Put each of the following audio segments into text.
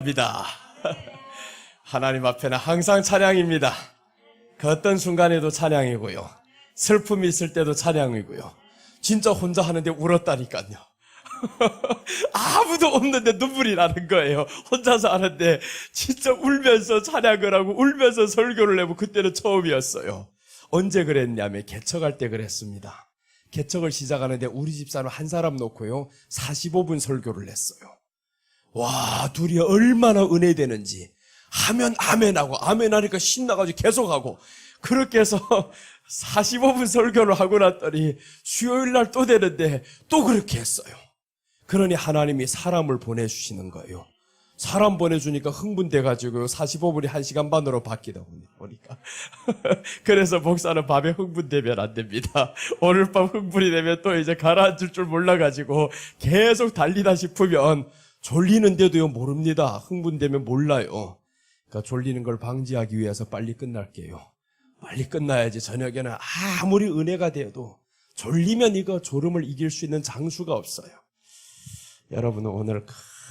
입니다. 하나님 앞에는 항상 찬양입니다. 그 어떤 순간에도 찬양이고요. 슬픔이 있을 때도 찬양이고요. 진짜 혼자 하는데 울었다니까요. 아무도 없는데 눈물이 나는 거예요. 혼자서 하는데 진짜 울면서 찬양을 하고 울면서 설교를 해보고 그때는 처음이었어요. 언제 그랬냐면 개척할 때 그랬습니다. 개척을 시작하는데 우리 집사람 한 사람 놓고요 45분 설교를 했어요. 와, 둘이 얼마나 은혜되는지. 하면 아멘하고 아멘하니까 신나가지고 계속하고 그렇게 해서 45분 설교를 하고 났더니 수요일 날 또 되는데 또 그렇게 했어요. 그러니 하나님이 사람을 보내주시는 거예요. 사람 보내주니까 흥분돼가지고 45분이 1시간 반으로 바뀌다 보니까. 그래서 목사는 밤에 흥분되면 안 됩니다. 오늘 밤 흥분이 되면 또 이제 가라앉을 줄 몰라가지고 계속 달리다 싶으면 졸리는데도요 모릅니다. 흥분되면 몰라요. 그러니까 졸리는 걸 방지하기 위해서 빨리 끝날게요. 빨리 끝나야지 저녁에는 아무리 은혜가 되어도 졸리면 이거 졸음을 이길 수 있는 장수가 없어요. 여러분은 오늘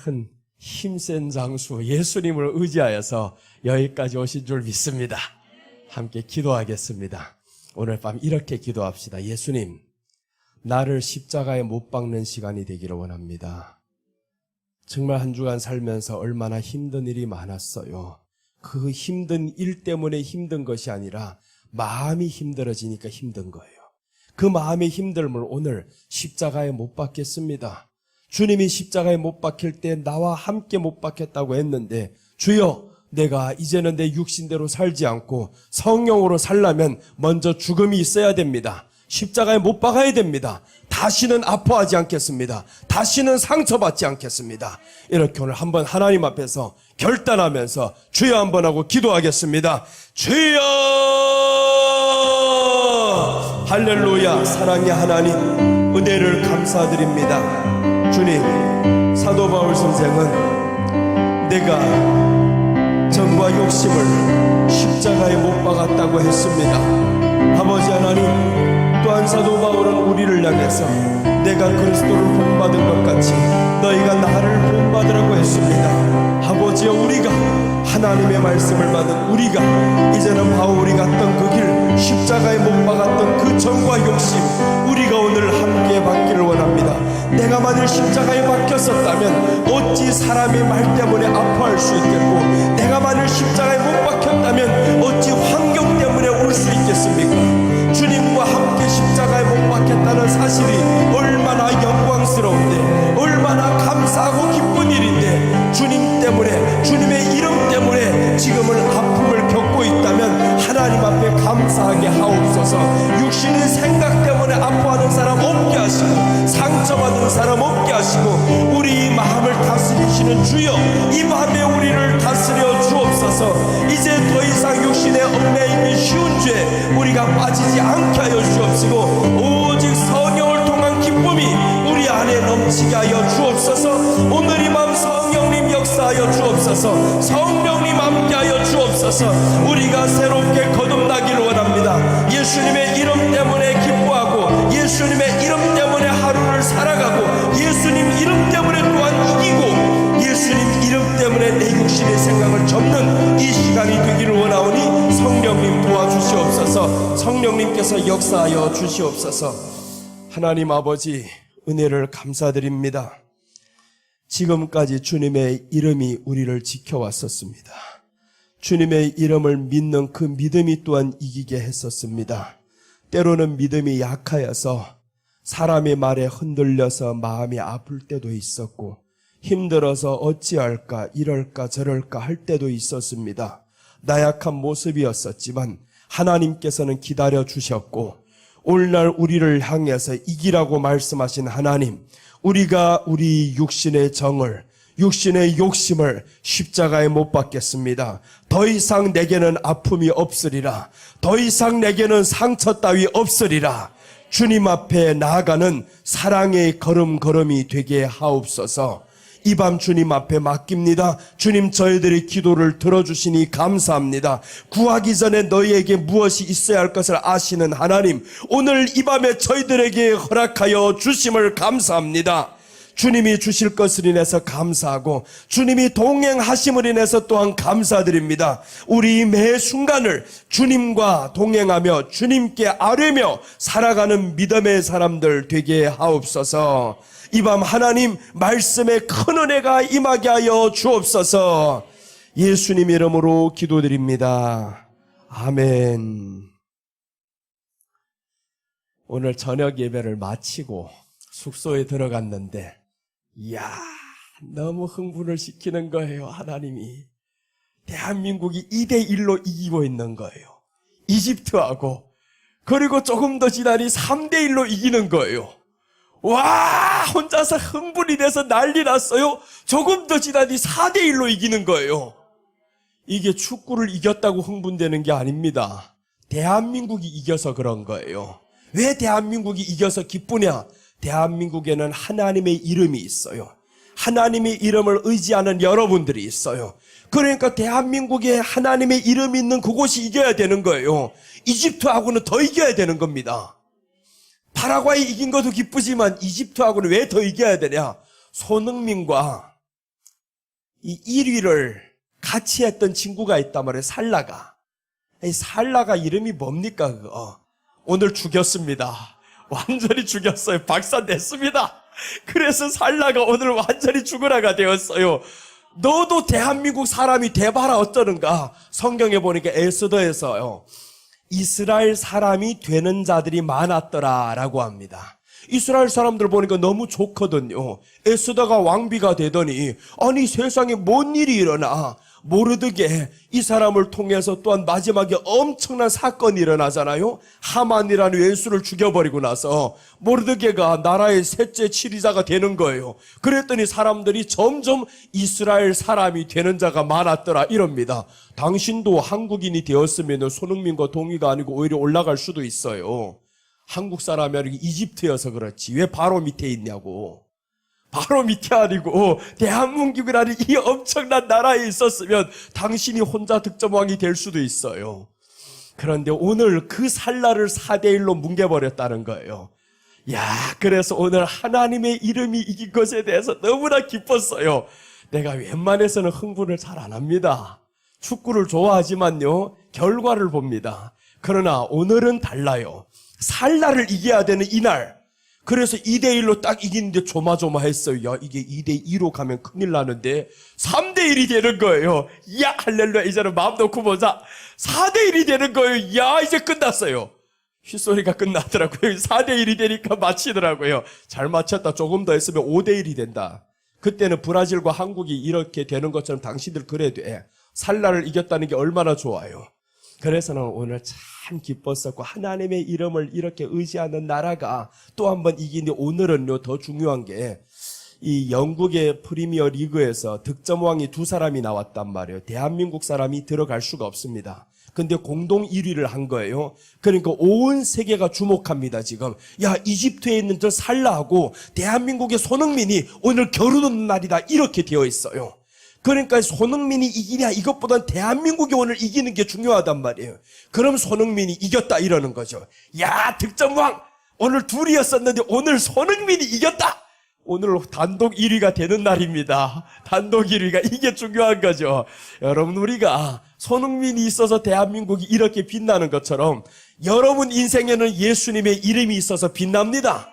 큰 힘센 장수 예수님을 의지하여서 여기까지 오신 줄 믿습니다. 함께 기도하겠습니다. 오늘 밤 이렇게 기도합시다. 예수님, 나를 십자가에 못 박는 시간이 되기를 원합니다. 정말 한 주간 살면서 얼마나 힘든 일이 많았어요. 그 힘든 일 때문에 힘든 것이 아니라 마음이 힘들어지니까 힘든 거예요. 그 마음의 힘듦을 오늘 십자가에 못 박겠습니다. 주님이 십자가에 못 박힐 때 나와 함께 못 박혔다고 했는데 주여, 내가 이제는 내 육신대로 살지 않고 성령으로 살려면 먼저 죽음이 있어야 됩니다. 십자가에 못 박아야 됩니다. 다시는 아파하지 않겠습니다. 다시는 상처받지 않겠습니다. 이렇게 오늘 한번 하나님 앞에서 결단하면서 주여 한번 하고 기도하겠습니다. 주여! 할렐루야. 사랑의 하나님, 은혜를 감사드립니다. 주님, 사도 바울 선생은 내가 정과 욕심을 십자가에 못 박았다고 했습니다. 아버지 하나님, 또한 사도 바울은 우리를 향해서 내가 그리스도를 본받은 것 같이 너희가 나를 본받으라고 했습니다. 아버지여, 우리가 하나님의 말씀을 받은 우리가 이제는 바울이 갔던 그 길, 십자가에 못 박았던 그 정과 욕심, 우리가 오늘 함께 받기를 원합니다. 내가 만일 십자가에 박혔었다면 어찌 사람의 말 때문에 아파할 수 있겠고, 내가 만일 십자가에 못 박혔다면 어찌 환경 때문에 울 수 있겠습니까? 주님과 함께 십자가에 못 박혔다는 사실이 얼마나 영광스러운데, 얼마나 감사하고 기쁜 일인데, 주님 때문에, 주님의 이름 때문에 지금은 아픔을 겪고 있다면 하나님 앞에 감사하게 하옵소서. 육신의 생각 때문에 아파하는 사람 없게 하시고, 상처받은 사람 없게 하시고, 우리 마음을 다스리시는 주여, 이 밤에 우리를 다스려 주옵소서. 이제 더 이상 육신의 얽매이기 쉬운 죄 우리가 빠지지 않게 하여 주옵시고, 오직 성령을 통한 기쁨이 우리 안에 넘치게 하여 주옵소서. 오늘 이 밤 성령님 역사하여 주옵소서. 성령님 함께하여 주옵소서. 우리가 새롭게 거듭나기를 원합니다. 예수님의 이름 때문에 기뻐하고, 예수님의 이름 때문에 하루를 살아가고, 예수님 이름 때문에 또한 이기고, 예수님 이름 때문에 내 육신의 생각을 접는 이 시간이 되기를 원하오니 성령님 도와주시옵소서. 성령님께서 역사하여 주시옵소서. 하나님 아버지, 은혜를 감사드립니다. 지금까지 주님의 이름이 우리를 지켜왔었습니다. 주님의 이름을 믿는 그 믿음이 또한 이기게 했었습니다. 때로는 믿음이 약하여서 사람의 말에 흔들려서 마음이 아플 때도 있었고, 힘들어서 어찌할까, 이럴까 저럴까 할 때도 있었습니다. 나약한 모습이었었지만 하나님께서는 기다려 주셨고, 오늘날 우리를 향해서 이기라고 말씀하신 하나님, 우리가 우리 육신의 정을, 육신의 욕심을 십자가에 못 박겠습니다. 더 이상 내게는 아픔이 없으리라. 더 이상 내게는 상처 따위 없으리라. 주님 앞에 나아가는 사랑의 걸음걸음이 되게 하옵소서. 이 밤 주님 앞에 맡깁니다. 주님, 저희들의 기도를 들어주시니 감사합니다. 구하기 전에 너희에게 무엇이 있어야 할 것을 아시는 하나님, 오늘 이 밤에 저희들에게 허락하여 주심을 감사합니다. 주님이 주실 것을 인해서 감사하고 주님이 동행하심을 인해서 또한 감사드립니다. 우리 매 순간을 주님과 동행하며 주님께 아뢰며 살아가는 믿음의 사람들 되게 하옵소서. 이 밤 하나님 말씀에 큰 은혜가 임하게 하여 주옵소서. 예수님 이름으로 기도드립니다. 아멘. 오늘 저녁 예배를 마치고 숙소에 들어갔는데 이야, 너무 흥분을 시키는 거예요. 하나님이 대한민국이 2대1로 이기고 있는 거예요. 이집트하고. 그리고 조금 더 지나니 3대1로 이기는 거예요. 와, 혼자서 흥분이 돼서 난리 났어요. 조금 더 지나니 4대1로 이기는 거예요. 이게 축구를 이겼다고 흥분되는 게 아닙니다. 대한민국이 이겨서 그런 거예요. 왜 대한민국이 이겨서 기쁘냐? 대한민국에는 하나님의 이름이 있어요. 하나님의 이름을 의지하는 여러분들이 있어요. 그러니까 대한민국에 하나님의 이름이 있는 그곳이 이겨야 되는 거예요. 이집트하고는 더 이겨야 되는 겁니다. 파라과이 이긴 것도 기쁘지만 이집트하고는 왜 더 이겨야 되냐? 손흥민과 이 1위를 같이 했던 친구가 있단 말이에요. 살라가. 이 살라가 이름이 뭡니까 그거? 오늘 죽였습니다. 완전히 죽였어요. 박사 냈습니다. 그래서 살라가 오늘 완전히 죽으라가 되었어요. 너도 대한민국 사람이 돼봐라 어쩌는가? 성경에 보니까 에스더에서요, 이스라엘 사람이 되는 자들이 많았더라 라고 합니다. 이스라엘 사람들 보니까 너무 좋거든요. 에스더가 왕비가 되더니 아니 세상에 뭔 일이 일어나? 모르드게 이 사람을 통해서 또한 마지막에 엄청난 사건이 일어나잖아요. 하만이라는 왼수를 죽여버리고 나서 모르드게가 나라의 셋째 치리자가 되는 거예요. 그랬더니 사람들이 점점 이스라엘 사람이 되는 자가 많았더라 이럽니다. 당신도 한국인이 되었으면 손흥민과 동의가 아니고 오히려 올라갈 수도 있어요. 한국 사람이 아니고 이집트여서 그렇지 왜 바로 밑에 있냐고. 바로 밑에 아니고 대한민국이라는 이 엄청난 나라에 있었으면 당신이 혼자 득점왕이 될 수도 있어요. 그런데 오늘 그 살라를 4대1로 뭉개버렸다는 거예요. 야, 그래서 오늘 하나님의 이름이 이긴 것에 대해서 너무나 기뻤어요. 내가 웬만해서는 흥분을 잘 안 합니다. 축구를 좋아하지만요, 결과를 봅니다. 그러나 오늘은 달라요. 살라를 이겨야 되는 이날, 그래서 2대1로 딱 이기는데 조마조마했어요. 야, 이게 2대2로 가면 큰일 나는데 3대1이 되는 거예요. 야, 할렐루야, 이제는 마음 놓고 보자. 4대1이 되는 거예요. 야, 이제 끝났어요. 휘소리가 끝나더라고요. 4대1이 되니까 마치더라고요. 잘 맞췄다. 조금 더 했으면 5대1이 된다. 그때는 브라질과 한국이 이렇게 되는 것처럼 당신들 그래야 돼. 살라를 이겼다는 게 얼마나 좋아요. 그래서는 오늘 참 기뻤었고 하나님의 이름을 이렇게 의지하는 나라가 또 한 번 이기는데 오늘은요 더 중요한 게 이 영국의 프리미어 리그에서 득점왕이 2사람이 나왔단 말이에요. 대한민국 사람이 들어갈 수가 없습니다. 근데 공동 1위를 한 거예요. 그러니까 온 세계가 주목합니다, 지금. 야, 이집트에 있는 저 살라하고 대한민국의 손흥민이 오늘 겨루는 날이다. 이렇게 되어 있어요. 그러니까 손흥민이 이기냐 이것보단 대한민국이 오늘 이기는 게 중요하단 말이에요. 그럼 손흥민이 이겼다 이러는 거죠. 야, 득점왕 오늘 둘이었었는데 오늘 손흥민이 이겼다. 오늘 단독 1위가 되는 날입니다. 단독 1위가 이게 중요한 거죠. 여러분, 우리가 손흥민이 있어서 대한민국이 이렇게 빛나는 것처럼 여러분 인생에는 예수님의 이름이 있어서 빛납니다.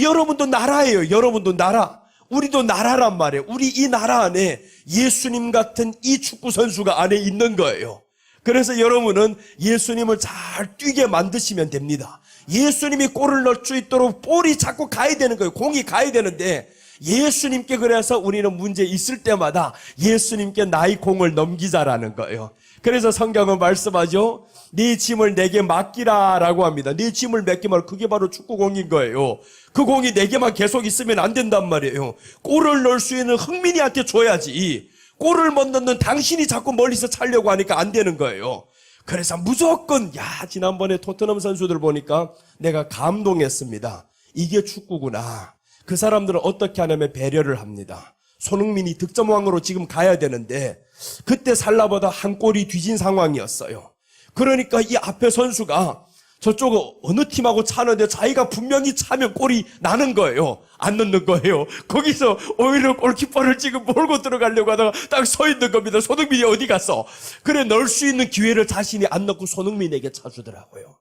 여러분도 나라예요. 여러분도 나라. 우리도 나라란 말이에요. 우리 이 나라 안에 예수님 같은 이 축구 선수가 안에 있는 거예요. 그래서 여러분은 예수님을 잘 뛰게 만드시면 됩니다. 예수님이 골을 넣을 수 있도록 볼이 자꾸 가야 되는 거예요. 공이 가야 되는데 예수님께 그래서 우리는 문제 있을 때마다 예수님께 나의 공을 넘기자라는 거예요. 그래서 성경은 말씀하죠. 네 짐을 내게 맡기라 라고 합니다. 네 짐을 맡기면 그게 바로 축구공인 거예요. 그 공이 내게만 계속 있으면 안 된단 말이에요. 골을 넣을 수 있는 흥민이한테 줘야지. 골을 못 넣는 당신이 자꾸 멀리서 차려고 하니까 안 되는 거예요. 그래서 무조건 지난번에 토트넘 선수들 보니까 내가 감동했습니다. 이게 축구구나. 그 사람들은 어떻게 하냐면 배려를 합니다. 손흥민이 득점왕으로 지금 가야 되는데 그때 살라보다 한 골이 뒤진 상황이었어요. 그러니까 이 앞에 선수가 저쪽은 어느 팀하고 차는데 자기가 분명히 차면 골이 나는 거예요. 안 넣는 거예요. 거기서 오히려 골키퍼를 지금 몰고 들어가려고 하다가 딱 서 있는 겁니다. 손흥민이 어디 갔어? 그래, 넣을 수 있는 기회를 자신이 안 넣고 손흥민에게 차주더라고요.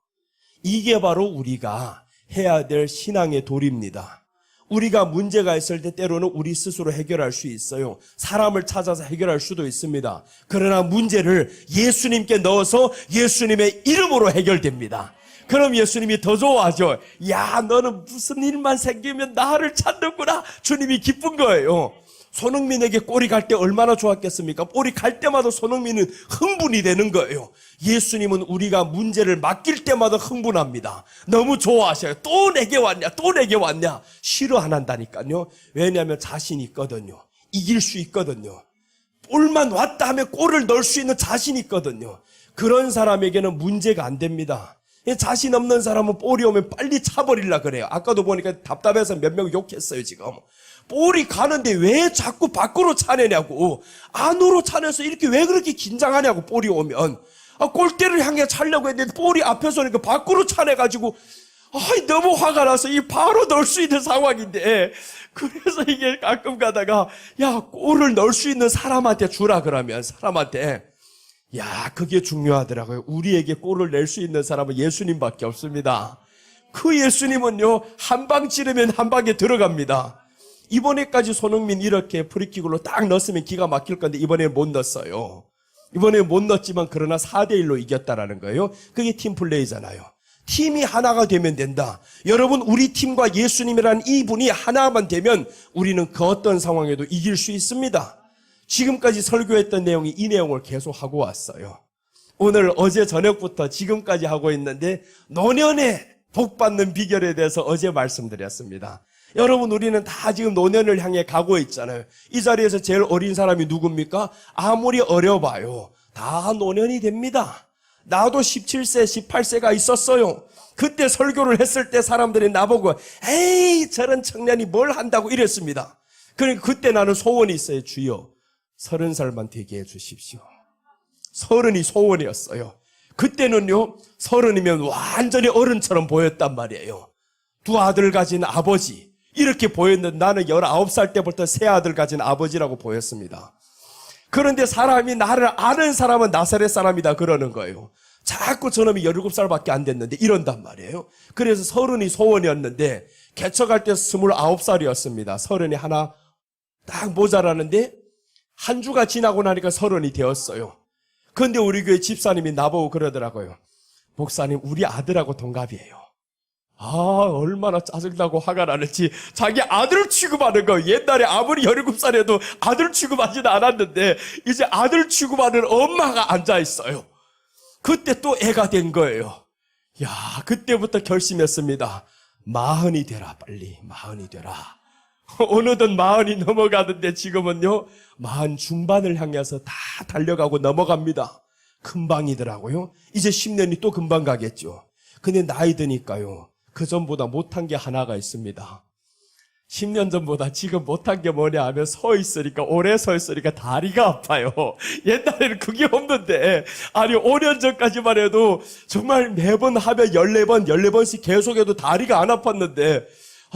이게 바로 우리가 해야 될 신앙의 도리입니다. 우리가 문제가 있을 때 때로는 우리 스스로 해결할 수 있어요. 사람을 찾아서 해결할 수도 있습니다. 그러나 문제를 예수님께 넣어서 예수님의 이름으로 해결됩니다. 그럼 예수님이 더 좋아하죠. 야, 너는 무슨 일만 생기면 나를 찾는구나. 주님이 기쁜 거예요. 손흥민에게 골이 갈 때 얼마나 좋았겠습니까? 골이 갈 때마다 손흥민은 흥분이 되는 거예요. 예수님은 우리가 문제를 맡길 때마다 흥분합니다. 너무 좋아하셔요. 또 내게 왔냐? 또 내게 왔냐? 싫어 안 한다니까요. 왜냐하면 자신이 있거든요. 이길 수 있거든요. 골만 왔다 하면 골을 넣을 수 있는 자신이 있거든요. 그런 사람에게는 문제가 안 됩니다. 자신 없는 사람은 볼이 오면 빨리 차버리려 그래요. 아까도 보니까 답답해서 몇 명 욕했어요, 지금. 볼이 가는데 왜 자꾸 밖으로 차내냐고. 안으로 차내서 이렇게 왜 그렇게 긴장하냐고, 볼이 오면. 골대를 향해 차려고 했는데 볼이 앞에서 오니까 밖으로 차내가지고 너무 화가 나서 이 바로 넣을 수 있는 상황인데, 그래서 이게 가끔 가다가 야, 골을 넣을 수 있는 사람한테 주라 그러면, 사람한테. 야, 그게 중요하더라고요. 우리에게 골을 낼 수 있는 사람은 예수님밖에 없습니다. 그 예수님은요, 한 방 찌르면 한 방에 들어갑니다. 이번에까지 손흥민 이렇게 프리킥으로 딱 넣었으면 기가 막힐 건데 이번에 못 넣었어요. 이번에 못 넣었지만 그러나 4대1로 이겼다라는 거예요. 그게 팀플레이잖아요. 팀이 하나가 되면 된다. 여러분, 우리 팀과 예수님이라는 이분이 하나만 되면 우리는 그 어떤 상황에도 이길 수 있습니다. 지금까지 설교했던 내용이 이 내용을 계속 하고 왔어요. 오늘 어제 저녁부터 지금까지 하고 있는데 노년에 복받는 비결에 대해서 어제 말씀드렸습니다. 여러분, 우리는 다 지금 노년을 향해 가고 있잖아요. 이 자리에서 제일 어린 사람이 누굽니까? 아무리 어려봐요, 다 노년이 됩니다. 나도 17세, 18세가 있었어요. 그때 설교를 했을 때 사람들이 나보고 에이, 저런 청년이 뭘 한다고 이랬습니다. 그러니까 그때 나는 소원이 있어요. 주여, 30살만 되게 해주십시오. 30이 소원이었어요. 그때는요, 30이면 완전히 어른처럼 보였단 말이에요. 두 아들 가진 아버지, 이렇게 보였는데 나는 19살 때부터 세 아들 가진 아버지라고 보였습니다. 그런데 사람이 나를 아는 사람은 나사렛 사람이다 그러는 거예요. 자꾸 저놈이 17살밖에 안 됐는데 이런단 말이에요. 그래서 30이 소원이었는데 개척할 때 29살이었습니다. 30이 하나 딱 모자라는데 한 주가 지나고 나니까 30이 되었어요. 그런데 우리 교회 집사님이 나보고 그러더라고요. 목사님, 우리 아들하고 동갑이에요. 얼마나 짜증나고 화가 나는지. 자기 아들 취급하는 거, 옛날에 아무리 17살에도 아들 취급하지는 않았는데 이제 아들 취급하는 엄마가 앉아있어요. 그때 또 애가 된 거예요. 야, 그때부터 결심했습니다. 40이 되라, 빨리 40이 되라. 어느덧 40이 넘어가는데 지금은요, 40 중반을 향해서 다 달려가고 넘어갑니다. 금방이더라고요. 이제 10년이 또 금방 가겠죠. 근데 나이 드니까요, 그 전보다 못한 게 하나가 있습니다. 10년 전보다 지금 못한 게 뭐냐 하면 오래 서 있으니까 다리가 아파요. 옛날에는 그게 없는데, 아니 5년 전까지만 해도 정말 매번 하면 14번씩 계속해도 다리가 안 아팠는데,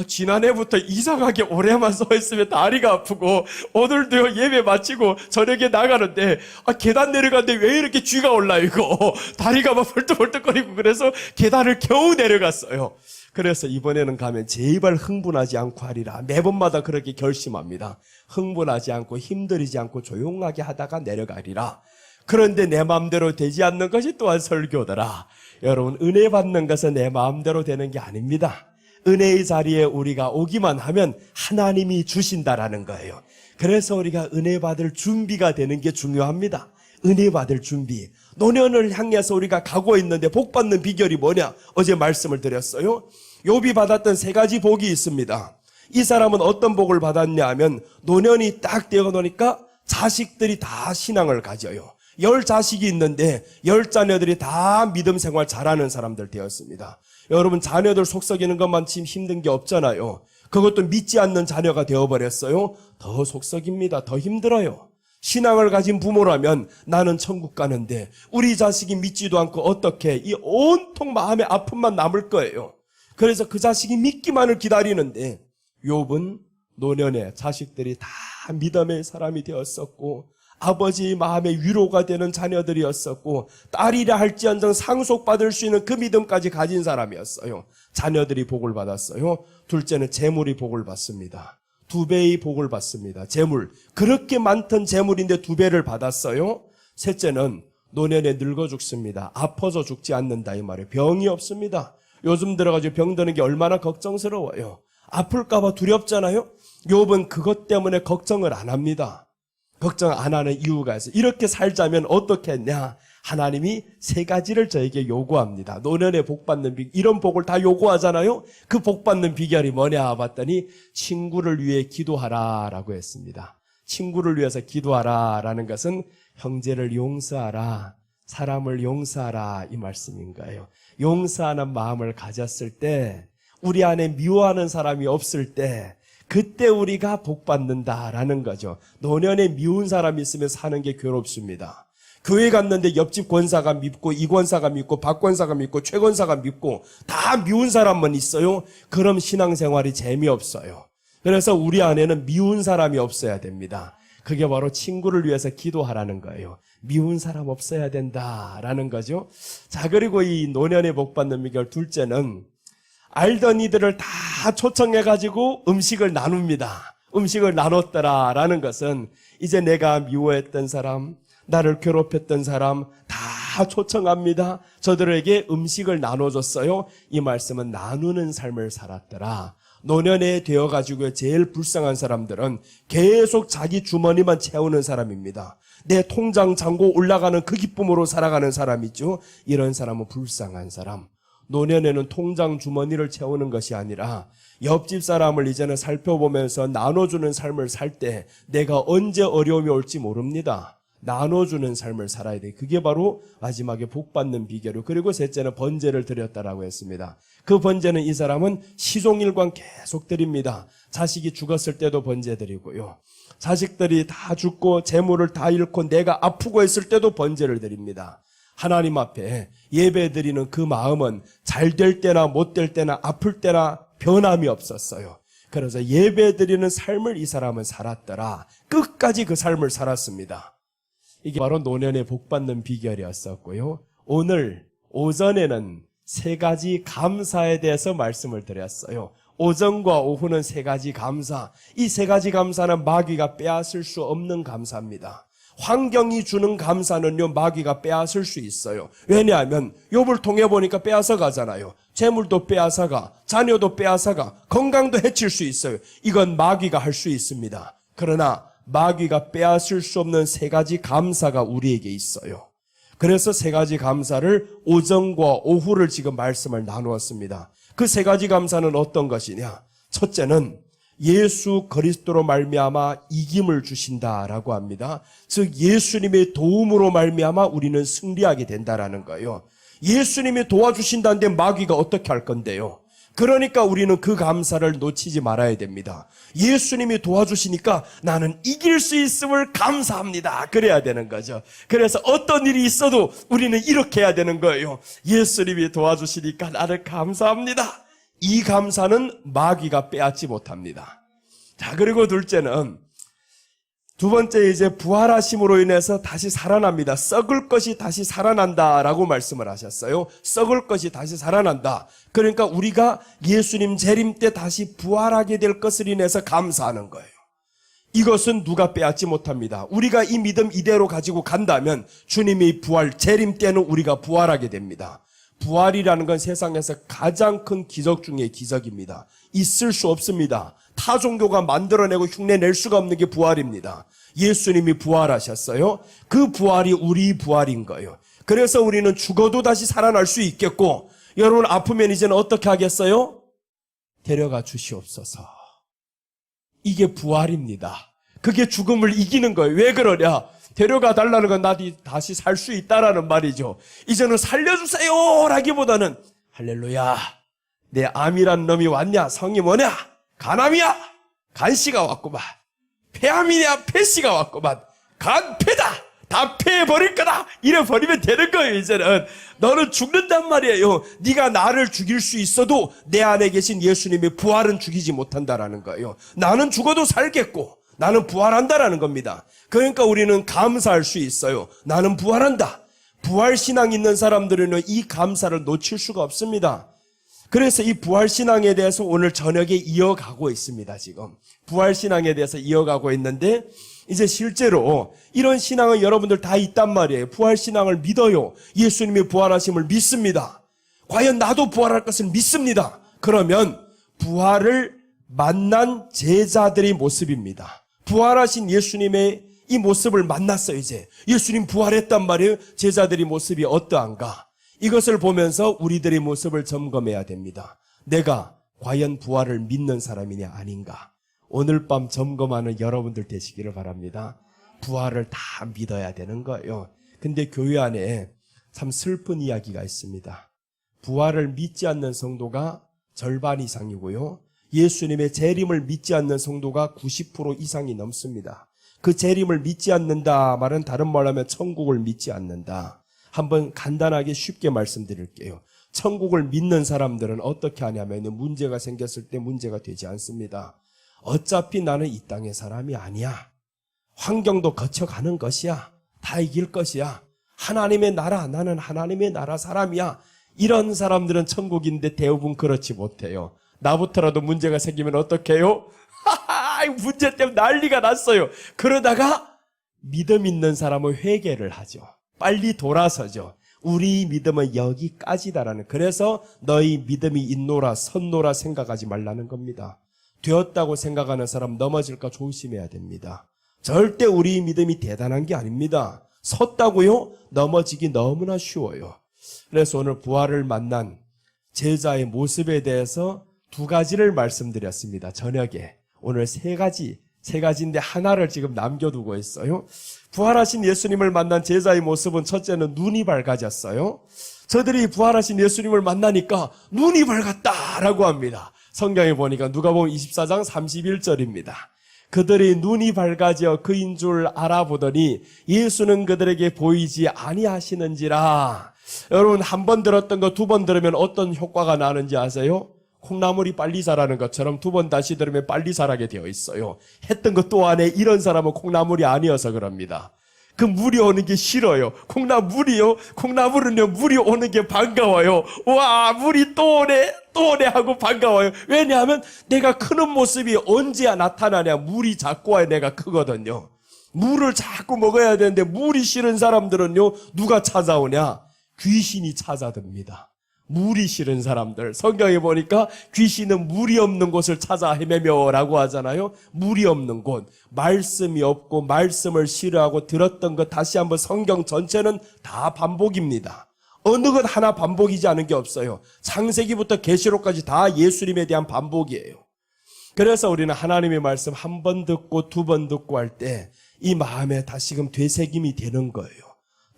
지난해부터 이상하게 오래만 서 있으면 다리가 아프고, 오늘도 예배 마치고 저녁에 나가는데 계단 내려가는데 왜 이렇게 쥐가 올라, 이거 다리가 막 벌떡벌떡거리고, 그래서 계단을 겨우 내려갔어요. 그래서 이번에는 가면 제발 흥분하지 않고 하리라. 매번마다 그렇게 결심합니다. 흥분하지 않고 힘들이지 않고 조용하게 하다가 내려가리라. 그런데 내 마음대로 되지 않는 것이 또한 설교더라. 여러분, 은혜 받는 것은 내 마음대로 되는 게 아닙니다. 은혜의 자리에 우리가 오기만 하면 하나님이 주신다라는 거예요. 그래서 우리가 은혜 받을 준비가 되는 게 중요합니다. 은혜 받을 준비. 노년을 향해서 우리가 가고 있는데 복 받는 비결이 뭐냐? 어제 말씀을 드렸어요. 욥이 받았던 3가지 복이 있습니다. 이 사람은 어떤 복을 받았냐 하면, 노년이 딱 되어 놓으니까 자식들이 다 신앙을 가져요. 10자식이 있는데 10자녀들이 다 믿음 생활 잘하는 사람들 되었습니다. 여러분, 자녀들 속썩이는 것만 지금 힘든 게 없잖아요. 그것도 믿지 않는 자녀가 되어버렸어요. 더 속썩입니다. 더 힘들어요. 신앙을 가진 부모라면 나는 천국 가는데 우리 자식이 믿지도 않고 어떻게 이 온통 마음의 아픔만 남을 거예요. 그래서 그 자식이 믿기만을 기다리는데 욥은 노년에 자식들이 다 믿음의 사람이 되었었고 아버지의 마음의 위로가 되는 자녀들이었었고 딸이라 할지언정 상속받을 수 있는 그 믿음까지 가진 사람이었어요. 자녀들이 복을 받았어요. 둘째는 재물이 복을 받습니다. 2배의 복을 받습니다. 재물. 그렇게 많던 재물인데 2배를 받았어요. 셋째는 노년에 늙어 죽습니다. 아파서 죽지 않는다 이 말이에요. 병이 없습니다. 요즘 들어가지고 병 드는 게 얼마나 걱정스러워요. 아플까 봐 두렵잖아요. 욥은 그것 때문에 걱정을 안 합니다. 걱정 안 하는 이유가 있어요. 이렇게 살자면 어떻게 했냐? 하나님이 3가지를 저에게 요구합니다. 노년에 복 받는 이런 복을 다 요구하잖아요. 그 복 받는 비결이 뭐냐 봤더니 친구를 위해 기도하라라고 했습니다. 친구를 위해서 기도하라라는 것은 형제를 용서하라, 사람을 용서하라 이 말씀인 거예요. 용서하는 마음을 가졌을 때 우리 안에 미워하는 사람이 없을 때 그때 우리가 복 받는다라는 거죠. 노년에 미운 사람이 있으면 사는 게 괴롭습니다. 교회 갔는데 옆집 권사가 밉고 이 권사가 밉고 박 권사가 밉고 최 권사가 밉고 다 미운 사람만 있어요. 그럼 신앙생활이 재미없어요. 그래서 우리 안에는 미운 사람이 없어야 됩니다. 그게 바로 친구를 위해서 기도하라는 거예요. 미운 사람 없어야 된다라는 거죠. 자, 그리고 이 노년에 복 받는 비결 둘째는 알던 이들을 다 초청해가지고 음식을 나눕니다. 음식을 나눴더라라는 것은 이제 내가 미워했던 사람, 나를 괴롭혔던 사람 다 초청합니다. 저들에게 음식을 나눠줬어요. 이 말씀은 나누는 삶을 살았더라. 노년에 되어가지고 제일 불쌍한 사람들은 계속 자기 주머니만 채우는 사람입니다. 내 통장 잔고 올라가는 그 기쁨으로 살아가는 사람이죠. 이런 사람은 불쌍한 사람. 노년에는 통장 주머니를 채우는 것이 아니라 옆집 사람을 이제는 살펴보면서 나눠주는 삶을 살 때 내가 언제 어려움이 올지 모릅니다. 나눠주는 삶을 살아야 돼. 그게 바로 마지막에 복받는 비결이고, 그리고 셋째는 번제를 드렸다라고 했습니다. 그 번제는 이 사람은 시종일관 계속 드립니다. 자식이 죽었을 때도 번제 드리고요. 자식들이 다 죽고 재물을 다 잃고 내가 아프고 했을 때도 번제를 드립니다. 하나님 앞에 예배 드리는 그 마음은 잘 될 때나 못 될 때나 아플 때나 변함이 없었어요. 그래서 예배 드리는 삶을 이 사람은 살았더라. 끝까지 그 삶을 살았습니다. 이게 바로 노년에 복받는 비결이었었고요. 오늘 오전에는 3가지 감사에 대해서 말씀을 드렸어요. 오전과 오후는 3가지 감사. 이 3가지 감사는 마귀가 빼앗을 수 없는 감사입니다. 환경이 주는 감사는요, 마귀가 빼앗을 수 있어요. 왜냐하면 욥을 통해 보니까 빼앗아 가잖아요. 재물도 빼앗아 가, 자녀도 빼앗아 가, 건강도 해칠 수 있어요. 이건 마귀가 할 수 있습니다. 그러나 마귀가 빼앗을 수 없는 3가지 감사가 우리에게 있어요. 그래서 3가지 감사를 오전과 오후를 지금 말씀을 나누었습니다. 그 3가지 감사는 어떤 것이냐? 첫째는 예수 그리스도로 말미암아 이김을 주신다라고 합니다. 즉 예수님의 도움으로 말미암아 우리는 승리하게 된다라는 거예요. 예수님이 도와주신다는데 마귀가 어떻게 할 건데요? 그러니까 우리는 그 감사를 놓치지 말아야 됩니다. 예수님이 도와주시니까 나는 이길 수 있음을 감사합니다. 그래야 되는 거죠. 그래서 어떤 일이 있어도 우리는 이렇게 해야 되는 거예요. 예수님이 도와주시니까 나는 감사합니다. 이 감사는 마귀가 빼앗지 못합니다. 자, 그리고 둘째는, 두 번째 이제 부활하심으로 인해서 다시 살아납니다. 썩을 것이 다시 살아난다라고 말씀을 하셨어요. 썩을 것이 다시 살아난다. 그러니까 우리가 예수님 재림 때 다시 부활하게 될 것을 인해서 감사하는 거예요. 이것은 누가 빼앗지 못합니다. 우리가 이 믿음 이대로 가지고 간다면 주님의 부활, 재림 때는 우리가 부활하게 됩니다. 부활이라는 건 세상에서 가장 큰 기적 중에 기적입니다. 있을 수 없습니다. 타 종교가 만들어내고 흉내낼 수가 없는 게 부활입니다. 예수님이 부활하셨어요. 그 부활이 우리 부활인 거예요. 그래서 우리는 죽어도 다시 살아날 수 있겠고, 여러분 아프면 이제는 어떻게 하겠어요? 데려가 주시옵소서. 이게 부활입니다. 그게 죽음을 이기는 거예요. 왜 그러냐? 데려가 달라는 건 나도 다시 살 수 있다라는 말이죠. 이제는 살려주세요 라기보다는 할렐루야, 내 암이란 놈이 왔냐? 성이 뭐냐? 간암이야? 간씨가 왔구만. 폐암이냐? 폐씨가 왔구만. 강패다. 다 패해버릴 거다. 이래 버리면 되는 거예요. 이제는 너는 죽는단 말이에요. 네가 나를 죽일 수 있어도 내 안에 계신 예수님의 부활은 죽이지 못한다라는 거예요. 나는 죽어도 살겠고 나는 부활한다라는 겁니다. 그러니까 우리는 감사할 수 있어요. 나는 부활한다. 부활신앙 있는 사람들은 이 감사를 놓칠 수가 없습니다. 그래서 이 부활신앙에 대해서 오늘 저녁에 이어가고 있습니다. 지금 부활신앙에 대해서 이어가고 있는데 이제 실제로 이런 신앙은 여러분들 다 있단 말이에요. 부활신앙을 믿어요. 예수님의 부활하심을 믿습니다. 과연 나도 부활할 것을 믿습니다. 그러면 부활을 만난 제자들의 모습입니다. 부활하신 예수님의 이 모습을 만났어요. 이제 예수님 부활했단 말이에요. 제자들의 모습이 어떠한가? 이것을 보면서 우리들의 모습을 점검해야 됩니다. 내가 과연 부활을 믿는 사람이냐 아닌가? 오늘 밤 점검하는 여러분들 되시기를 바랍니다. 부활을 다 믿어야 되는 거예요. 근데 교회 안에 참 슬픈 이야기가 있습니다. 부활을 믿지 않는 성도가 절반 이상이고요. 예수님의 재림을 믿지 않는 성도가 90% 이상이 넘습니다. 그 재림을 믿지 않는다 말은 다른 말로 하면 천국을 믿지 않는다. 한번 간단하게 쉽게 말씀드릴게요. 천국을 믿는 사람들은 어떻게 하냐면 문제가 생겼을 때 문제가 되지 않습니다. 어차피 나는 이 땅의 사람이 아니야. 환경도 거쳐가는 것이야. 다 이길 것이야. 하나님의 나라, 나는 하나님의 나라 사람이야. 이런 사람들은 천국인데 대부분 그렇지 못해요. 나부터라도 문제가 생기면 어떻게 해요? 문제 때문에 난리가 났어요. 그러다가 믿음 있는 사람은 회개를 하죠. 빨리 돌아서죠. 우리 믿음은 여기까지다라는. 그래서 너희 믿음이 있노라 섰노라 생각하지 말라는 겁니다. 되었다고 생각하는 사람 넘어질까 조심해야 됩니다. 절대 우리 믿음이 대단한 게 아닙니다. 섰다고요? 넘어지기 너무나 쉬워요. 그래서 오늘 부활을 만난 제자의 모습에 대해서 두 가지를 말씀드렸습니다. 저녁에. 오늘 세 가지인데 하나를 지금 남겨두고 있어요. 부활하신 예수님을 만난 제자의 모습은 첫째는 눈이 밝아졌어요. 저들이 부활하신 예수님을 만나니까 눈이 밝았다라고 합니다. 성경에 보니까 누가복음 24장 31절입니다. 그들의 눈이 밝아져 그인 줄 알아보더니 예수는 그들에게 보이지 아니하시는지라. 여러분 한 번 들었던 거 두 번 들으면 어떤 효과가 나는지 아세요? 콩나물이 빨리 자라는 것처럼 두 번 다시 들으면 빨리 자라게 되어 있어요. 했던 것 또 안에 이런 사람은 콩나물이 아니어서 그럽니다. 그 물이 오는 게 싫어요. 콩나물은요 물이 오는 게 반가워요. 와 물이 또 오네 하고 반가워요. 왜냐하면 내가 크는 모습이 언제 나타나냐. 물이 자꾸 와야 내가 크거든요. 물을 자꾸 먹어야 되는데 물이 싫은 사람들은요 누가 찾아오냐. 귀신이 찾아듭니다. 물이 싫은 사람들. 성경에 보니까 귀신은 물이 없는 곳을 찾아 헤매며라고 하잖아요. 물이 없는 곳. 말씀이 없고 말씀을 싫어하고 들었던 것 다시 한번 성경 전체는 다 반복입니다. 어느 것 하나 반복이지 않은 게 없어요. 창세기부터 계시록까지 다 예수님에 대한 반복이에요. 그래서 우리는 하나님의 말씀 한 번 듣고 두 번 듣고 할 때 이 마음에 다시금 되새김이 되는 거예요.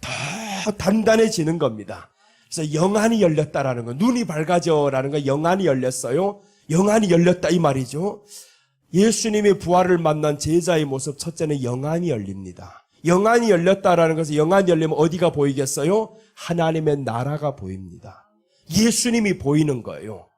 더 단단해지는 겁니다. 그래서 영안이 열렸다라는 거, 눈이 밝아져라는 거, 영안이 열렸어요. 영안이 열렸다 이 말이죠. 예수님의 부활을 만난 제자의 모습 첫째는 영안이 열립니다. 영안이 열렸다라는 것은 영안이 열리면 어디가 보이겠어요? 하나님의 나라가 보입니다. 예수님이 보이는 거예요.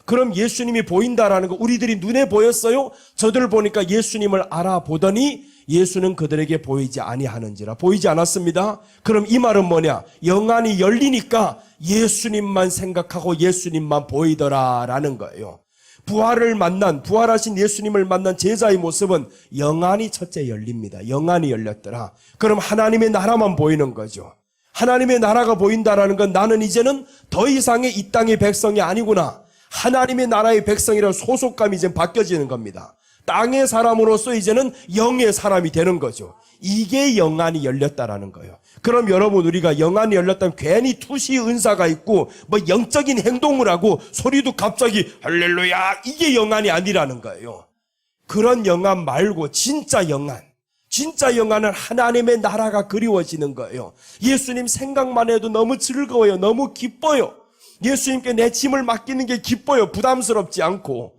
그럼 예수님이 보인다라는 거 우리들이 눈에 보였어요? 저들 보니까 예수님을 알아보더니 예수는 그들에게 보이지 아니하는지라. 보이지 않았습니다. 그럼 이 말은 뭐냐? 영안이 열리니까 예수님만 생각하고 예수님만 보이더라라는 거예요. 부활하신 예수님을 만난 제자의 모습은 영안이 첫째 열립니다. 영안이 열렸더라. 그럼 하나님의 나라만 보이는 거죠. 하나님의 나라가 보인다라는 건 나는 이제는 더 이상의 이 땅의 백성이 아니구나. 하나님의 나라의 백성이라는 소속감이 이제 바뀌어지는 겁니다. 땅의 사람으로서 이제는 영의 사람이 되는 거죠. 이게 영안이 열렸다라는 거예요. 그럼 여러분 우리가 영안이 열렸다면 괜히 투시 은사가 있고 뭐 영적인 행동을 하고 소리도 갑자기 할렐루야 이게 영안이 아니라는 거예요. 그런 영안 말고 진짜 영안은 하나님의 나라가 그리워지는 거예요. 예수님 생각만 해도 너무 즐거워요. 너무 기뻐요. 예수님께 내 짐을 맡기는 게 기뻐요. 부담스럽지 않고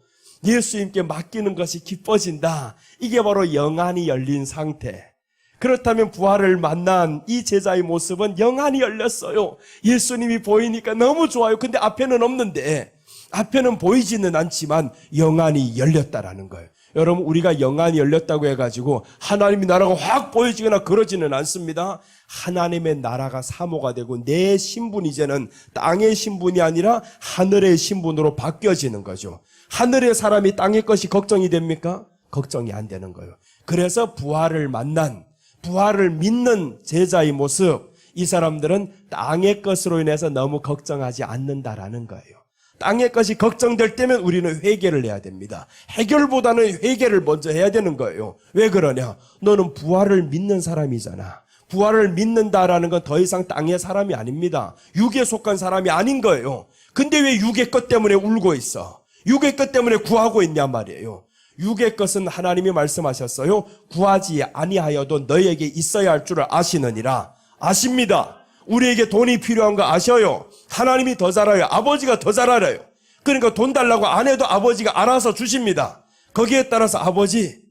예수님께 맡기는 것이 기뻐진다. 이게 바로 영안이 열린 상태. 그렇다면 부활을 만난 이 제자의 모습은 영안이 열렸어요. 예수님이 보이니까 너무 좋아요. 근데 앞에는 없는데, 앞에는 보이지는 않지만 영안이 열렸다라는 거예요. 여러분, 우리가 영안이 열렸다고 해가지고 하나님의 나라가 확 보여지거나 그러지는 않습니다. 하나님의 나라가 사모가 되고 내 신분이 이제는 땅의 신분이 아니라 하늘의 신분으로 바뀌어지는 거죠. 하늘의 사람이 땅의 것이 걱정이 됩니까? 걱정이 안 되는 거예요. 그래서 부활을 만난, 부활을 믿는 제자의 모습, 이 사람들은 땅의 것으로 인해서 너무 걱정하지 않는다라는 거예요. 땅의 것이 걱정될 때면 우리는 회개를 해야 됩니다. 해결보다는 회개를 먼저 해야 되는 거예요. 왜 그러냐? 너는 부활을 믿는 사람이잖아. 부활을 믿는다라는 건 더 이상 땅의 사람이 아닙니다. 육에 속한 사람이 아닌 거예요. 근데 왜 육의 것 때문에 울고 있어? 육의 것 때문에 구하고 있냐 말이에요. 육의 것은 하나님이 말씀하셨어요. 구하지 아니하여도 너에게 있어야 할 줄을 아시느니라. 아십니다. 우리에게 돈이 필요한 거 아셔요. 하나님이 더 잘 알아요. 아버지가 더 잘 알아요. 그러니까 돈 달라고 안 해도 아버지가 알아서 주십니다. 거기에 따라서 아버지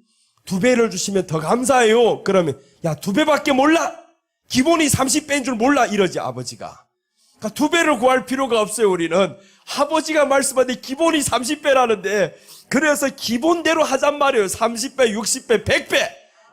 2배를 주시면 더 감사해요. 그러면 야 2배밖에 몰라? 기본이 30배인 줄 몰라? 이러지 아버지가. 그러니까 2배를 구할 필요가 없어요. 우리는 아버지가 말씀하는데 기본이 30배라는데 그래서 기본대로 하잔 말이에요. 30배, 60배, 100배.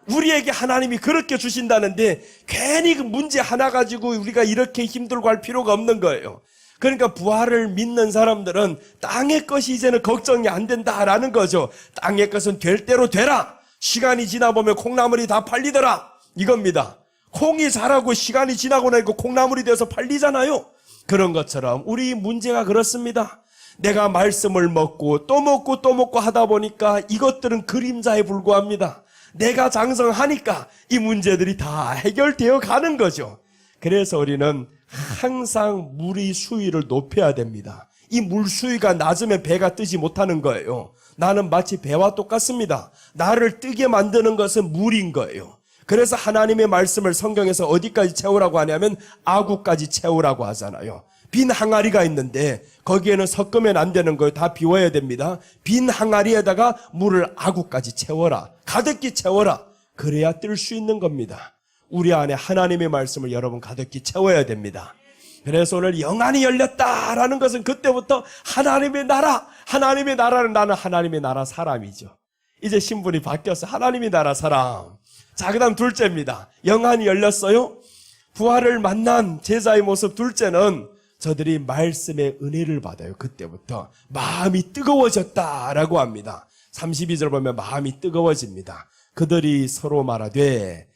우리에게 하나님이 그렇게 주신다는데 괜히 그 문제 하나 가지고 우리가 이렇게 힘들고 할 필요가 없는 거예요. 그러니까 부활을 믿는 사람들은 땅의 것이 이제는 걱정이 안 된다라는 거죠. 땅의 것은 될 대로 되라. 시간이 지나보면 콩나물이 다 팔리더라. 이겁니다. 콩이 자라고 시간이 지나고 나니까 콩나물이 돼서 팔리잖아요. 그런 것처럼 우리 문제가 그렇습니다. 내가 말씀을 먹고 또 먹고 또 먹고 하다 보니까 이것들은 그림자에 불과합니다. 내가 장성하니까 이 문제들이 다 해결되어 가는 거죠. 그래서 우리는 항상 물의 수위를 높여야 됩니다. 이 물 수위가 낮으면 배가 뜨지 못하는 거예요. 나는 마치 배와 똑같습니다. 나를 뜨게 만드는 것은 물인 거예요. 그래서 하나님의 말씀을 성경에서 어디까지 채우라고 하냐면 아구까지 채우라고 하잖아요. 빈 항아리가 있는데 거기에는 섞으면 안 되는 거예요. 다 비워야 됩니다. 빈 항아리에다가 물을 아구까지 채워라. 가득히 채워라. 그래야 뜰 수 있는 겁니다. 우리 안에 하나님의 말씀을 여러분 가득히 채워야 됩니다. 그래서 오늘 영안이 열렸다라는 것은 그때부터 하나님의 나라는 나는 하나님의 나라 사람이죠. 이제 신분이 바뀌었어. 하나님의 나라 사람. 자, 그 다음 둘째입니다. 영안이 열렸어요. 부활을 만난 제자의 모습 둘째는 저들이 말씀의 은혜를 받아요. 그때부터 마음이 뜨거워졌다라고 합니다. 32절 보면 마음이 뜨거워집니다. 그들이 서로 말하되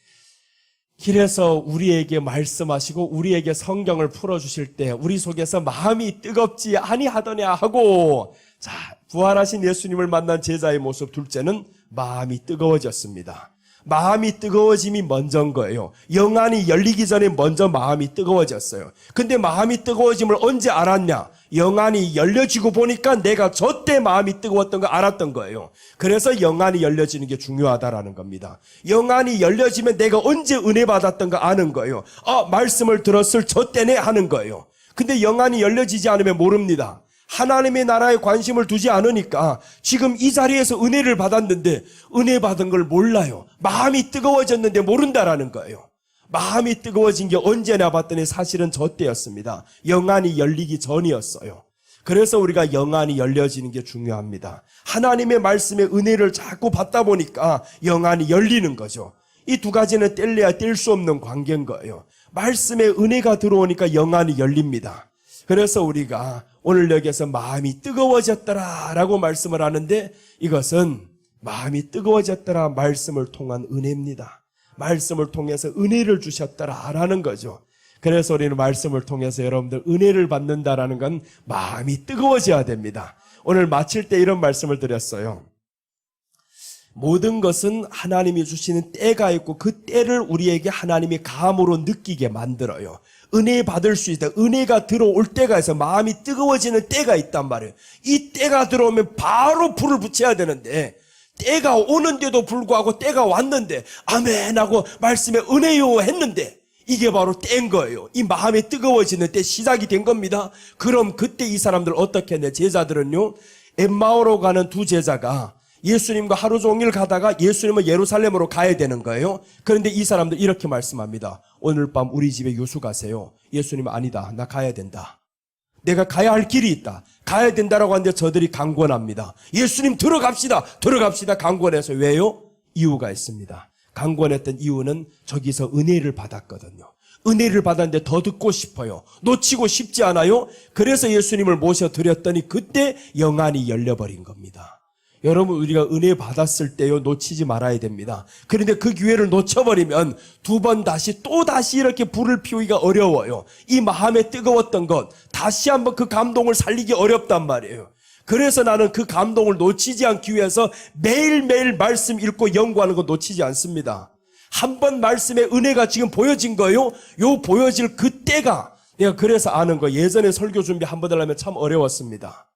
길에서 우리에게 말씀하시고 우리에게 성경을 풀어주실 때 우리 속에서 마음이 뜨겁지 아니하더냐 하고, 자, 부활하신 예수님을 만난 제자의 모습 둘째는 마음이 뜨거워졌습니다. 마음이 뜨거워짐이 먼저인 거예요. 영안이 열리기 전에 먼저 마음이 뜨거워졌어요. 근데 마음이 뜨거워짐을 언제 알았냐? 영안이 열려지고 보니까 내가 저때 마음이 뜨거웠던 거 알았던 거예요. 그래서 영안이 열려지는 게 중요하다라는 겁니다. 영안이 열려지면 내가 언제 은혜 받았던 거 아는 거예요. 말씀을 들었을 저때네 하는 거예요. 근데 영안이 열려지지 않으면 모릅니다. 하나님의 나라에 관심을 두지 않으니까 지금 이 자리에서 은혜를 받았는데 은혜 받은 걸 몰라요. 마음이 뜨거워졌는데 모른다라는 거예요. 마음이 뜨거워진 게 언제나 봤더니 사실은 저 때였습니다. 영안이 열리기 전이었어요. 그래서 우리가 영안이 열려지는 게 중요합니다. 하나님의 말씀의 은혜를 자꾸 받다 보니까 영안이 열리는 거죠. 이 두 가지는 뗄래야 뗄 수 없는 관계인 거예요. 말씀의 은혜가 들어오니까 영안이 열립니다. 그래서 우리가 오늘 여기에서 마음이 뜨거워졌더라라고 말씀을 하는데 이것은 마음이 뜨거워졌더라 말씀을 통한 은혜입니다. 말씀을 통해서 은혜를 주셨더라라는 거죠. 그래서 우리는 말씀을 통해서 여러분들 은혜를 받는다라는 건 마음이 뜨거워져야 됩니다. 오늘 마칠 때 이런 말씀을 드렸어요. 모든 것은 하나님이 주시는 때가 있고 그 때를 우리에게 하나님이 감으로 느끼게 만들어요. 은혜 받을 수 있다. 은혜가 들어올 때가 있어. 마음이 뜨거워지는 때가 있단 말이에요. 이 때가 들어오면 바로 불을 붙여야 되는데 때가 오는데도 불구하고 때가 왔는데 아멘 하고 말씀에 은혜요 했는데 이게 바로 때인 거예요. 이 마음이 뜨거워지는 때 시작이 된 겁니다. 그럼 그때 이 사람들 어떻게 했냐? 제자들은요, 엠마오로 가는 두 제자가 예수님과 하루 종일 가다가 예수님은 예루살렘으로 가야 되는 거예요. 그런데 이 사람들 이렇게 말씀합니다. 오늘 밤 우리 집에 유수 가세요. 예수님은 아니다. 나 가야 된다. 내가 가야 할 길이 있다. 가야 된다라고 하는데 저들이 강권합니다. 예수님 들어갑시다. 들어갑시다. 강권해서. 왜요? 이유가 있습니다. 강권했던 이유는 저기서 은혜를 받았거든요. 은혜를 받았는데 더 듣고 싶어요. 놓치고 싶지 않아요? 그래서 예수님을 모셔드렸더니 그때 영안이 열려버린 겁니다. 여러분, 우리가 은혜 받았을 때요, 놓치지 말아야 됩니다. 그런데 그 기회를 놓쳐버리면 두 번 다시 또 다시 이렇게 불을 피우기가 어려워요. 이 마음에 뜨거웠던 것 다시 한번 그 감동을 살리기 어렵단 말이에요. 그래서 나는 그 감동을 놓치지 않기 위해서 매일매일 말씀 읽고 연구하는 거 놓치지 않습니다. 한 번 말씀의 은혜가 지금 보여진 거예요. 요 보여질 그때가 내가 그래서 아는 거. 예전에 설교 준비 한 번 하려면 참 어려웠습니다.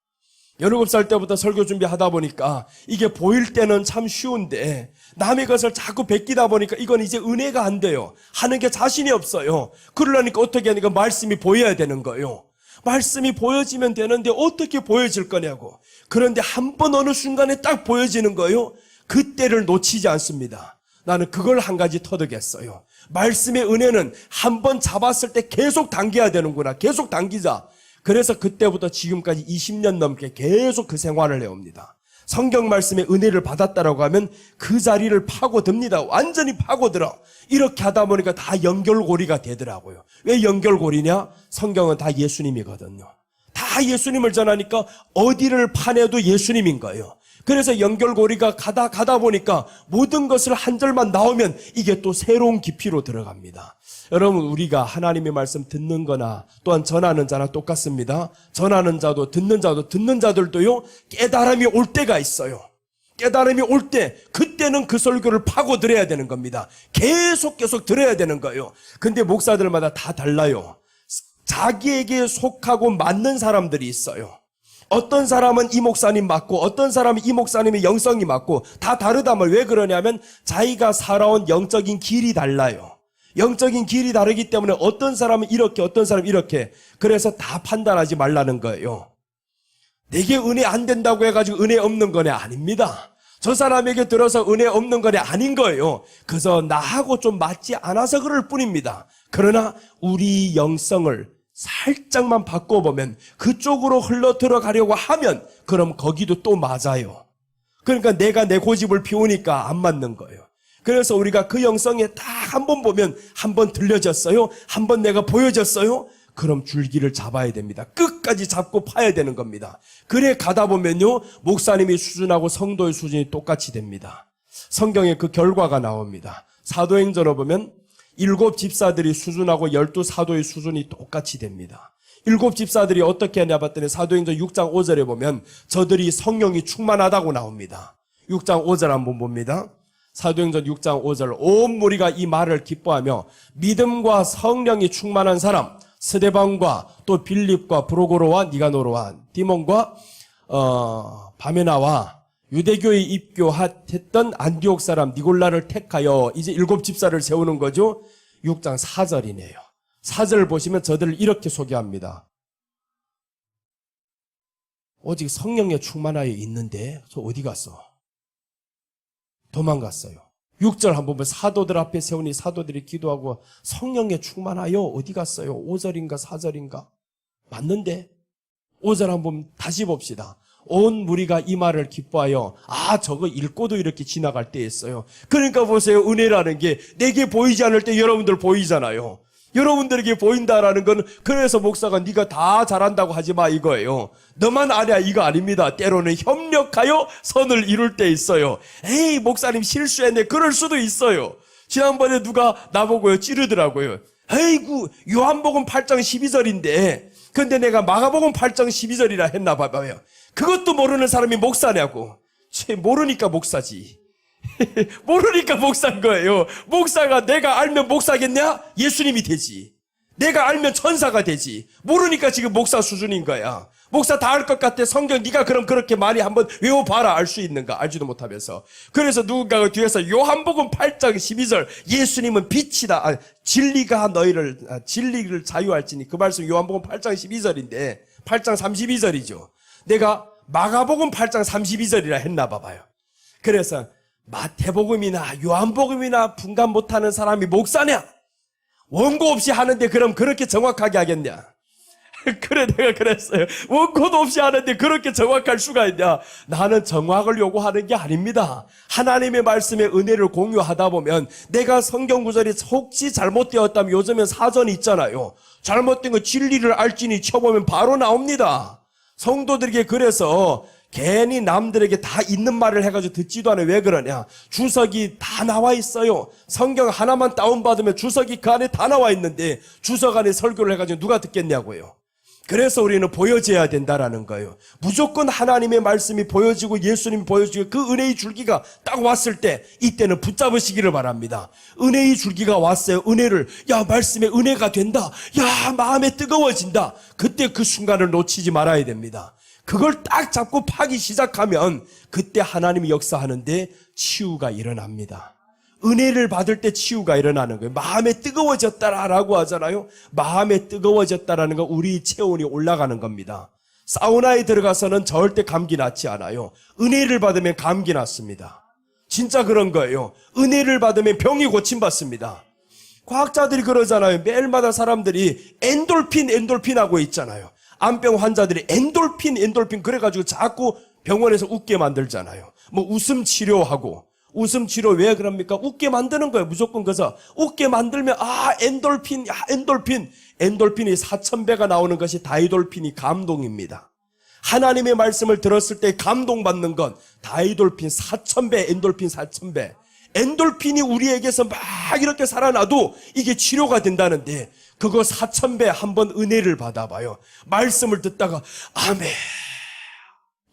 17살 때부터 설교 준비하다 보니까 이게 보일 때는 참 쉬운데 남의 것을 자꾸 베끼다 보니까 이건 이제 은혜가 안 돼요. 하는 게 자신이 없어요. 그러려니까 어떻게 하니까 말씀이 보여야 되는 거예요. 말씀이 보여지면 되는데 어떻게 보여질 거냐고. 그런데 한 번 어느 순간에 딱 보여지는 거예요. 그때를 놓치지 않습니다. 나는 그걸 한 가지 터득했어요. 말씀의 은혜는 한 번 잡았을 때 계속 당겨야 되는구나. 계속 당기자. 그래서 그때부터 지금까지 20년 넘게 계속 그 생활을 해옵니다. 성경 말씀의 은혜를 받았다라고 하면 그 자리를 파고듭니다. 완전히 파고들어. 이렇게 하다 보니까 다 연결고리가 되더라고요. 왜 연결고리냐? 성경은 다 예수님이거든요. 다 예수님을 전하니까 어디를 파내도 예수님인 거예요. 그래서 연결고리가 가다 보니까 모든 것을 한 절만 나오면 이게 또 새로운 깊이로 들어갑니다. 여러분, 우리가 하나님의 말씀 듣는 거나 또한 전하는 자나 똑같습니다. 전하는 자도 듣는 자들도요, 깨달음이 올 때가 있어요. 깨달음이 올 때, 그때는 그 설교를 파고들어야 되는 겁니다. 계속 들어야 되는 거예요. 근데 목사들마다 다 달라요. 자기에게 속하고 맞는 사람들이 있어요. 어떤 사람은 이 목사님 맞고 어떤 사람은 이 목사님의 영성이 맞고 다 다르다면 왜 그러냐면 자기가 살아온 영적인 길이 달라요. 영적인 길이 다르기 때문에 어떤 사람은 이렇게 어떤 사람은 이렇게. 그래서 다 판단하지 말라는 거예요. 내게 은혜 안 된다고 해가지고 은혜 없는 거네. 아닙니다. 저 사람에게 들어서 은혜 없는 거네. 아닌 거예요. 그래서 나하고 좀 맞지 않아서 그럴 뿐입니다. 그러나 우리 영성을 살짝만 바꿔보면 그쪽으로 흘러 들어가려고 하면 그럼 거기도 또 맞아요. 그러니까 내가 내 고집을 피우니까 안 맞는 거예요. 그래서 우리가 그 영성에 딱 한 번 보면 한 번 들려졌어요. 한 번 내가 보여졌어요. 그럼 줄기를 잡아야 됩니다. 끝까지 잡고 파야 되는 겁니다. 그래 가다 보면요, 목사님의 수준하고 성도의 수준이 똑같이 됩니다. 성경에 그 결과가 나옵니다. 사도행전을 보면 7 집사들이 수준하고 12 사도의 수준이 똑같이 됩니다. 7 집사들이 어떻게 하냐 봤더니 사도행전 6장 5절에 보면 저들이 성령이 충만하다고 나옵니다. 6장 5절 한번 봅니다. 사도행전 6장 5절, 온 무리가 이 말을 기뻐하며 믿음과 성령이 충만한 사람 스데반과 또 빌립과 브로고로와 니가노로와 디몬과 바메나와 유대교에 입교했던 안디옥 사람 니골라를 택하여 이제 7 집사를 세우는 거죠. 6장 4절이네요. 4절 보시면 저들을 이렇게 소개합니다. 오직 성령에 충만하여 있는데 저 어디 갔어? 도망갔어요. 6절 한번 보면 사도들 앞에 세우니 사도들이 기도하고 성령에 충만하여 어디 갔어요? 5절인가 4절인가? 맞는데? 5절 한번 다시 봅시다. 온 무리가 이 말을 기뻐하여 저거 읽고도 이렇게 지나갈 때 있어요. 그러니까 보세요. 은혜라는 게 내게 보이지 않을 때 여러분들 보이잖아요. 여러분들에게 보인다라는 건 그래서 목사가 네가 다 잘한다고 하지 마 이거예요. 너만 아냐 이거 아닙니다. 때로는 협력하여 선을 이룰 때 있어요. 에이 목사님 실수했네. 그럴 수도 있어요. 지난번에 누가 나보고요 찌르더라고요. 에이구 요한복음 8장 12절인데 근데 내가 마가복음 8장 12절이라 했나 봐요. 그것도 모르는 사람이 목사냐고. 모르니까 목사지. 모르니까 목사인 거예요. 목사가 내가 알면 목사겠냐? 예수님이 되지. 내가 알면 천사가 되지. 모르니까 지금 목사 수준인 거야. 목사 다 알 것 같아. 성경 네가 그럼 그렇게 많이 한번 외워봐라. 알 수 있는가? 알지도 못하면서. 그래서 누군가가 뒤에서 요한복음 8장 12절 예수님은 빛이다. 진리를 자유할지니 그 말씀 요한복음 8장 12절인데 8장 32절이죠. 내가 마가복음 8장 32절이라 했나 봐요. 그래서 마태복음이나 요한복음이나 분간 못하는 사람이 목사냐? 원고 없이 하는데 그럼 그렇게 정확하게 하겠냐? 그래, 내가 그랬어요. 원고도 없이 하는데 그렇게 정확할 수가 있냐? 나는 정확을 요구하는 게 아닙니다. 하나님의 말씀의 은혜를 공유하다 보면 내가 성경 구절이 혹시 잘못되었다면 요즘엔 사전이 있잖아요. 잘못된 거 진리를 알지니 쳐보면 바로 나옵니다. 성도들에게 그래서 괜히 남들에게 다 있는 말을 해가지고 듣지도 않아요. 왜 그러냐? 주석이 다 나와 있어요. 성경 하나만 다운받으면 주석이 그 안에 다 나와 있는데 주석 안에 설교를 해가지고 누가 듣겠냐고요. 그래서 우리는 보여져야 된다라는 거예요. 무조건 하나님의 말씀이 보여지고 예수님이 보여지고 그 은혜의 줄기가 딱 왔을 때 이때는 붙잡으시기를 바랍니다. 은혜의 줄기가 왔어요. 은혜를 말씀의 은혜가 된다. 마음에 뜨거워진다. 그때 그 순간을 놓치지 말아야 됩니다. 그걸 딱 잡고 파기 시작하면 그때 하나님이 역사하는데 치유가 일어납니다. 은혜를 받을 때 치유가 일어나는 거예요. 마음에 뜨거워졌다라고 하잖아요. 마음에 뜨거워졌다라는 건 우리 체온이 올라가는 겁니다. 사우나에 들어가서는 절대 감기 낫지 않아요. 은혜를 받으면 감기 낫습니다. 진짜 그런 거예요. 은혜를 받으면 병이 고침받습니다. 과학자들이 그러잖아요. 매일마다 사람들이 엔돌핀 하고 있잖아요. 암병 환자들이 엔돌핀 그래가지고 자꾸 병원에서 웃게 만들잖아요. 뭐 웃음 치료하고. 웃음 치료 왜 그럽니까? 웃게 만드는 거예요. 무조건 그래서 웃게 만들면 엔돌핀이 4000배가 나오는 것이 다이돌핀이 감동입니다. 하나님의 말씀을 들었을 때 감동받는 건 다이돌핀 4000배, 엔돌핀 4000배. 엔돌핀이 우리에게서 막 이렇게 살아나도 이게 치료가 된다는데 그거 4000배 한번 은혜를 받아봐요. 말씀을 듣다가 아멘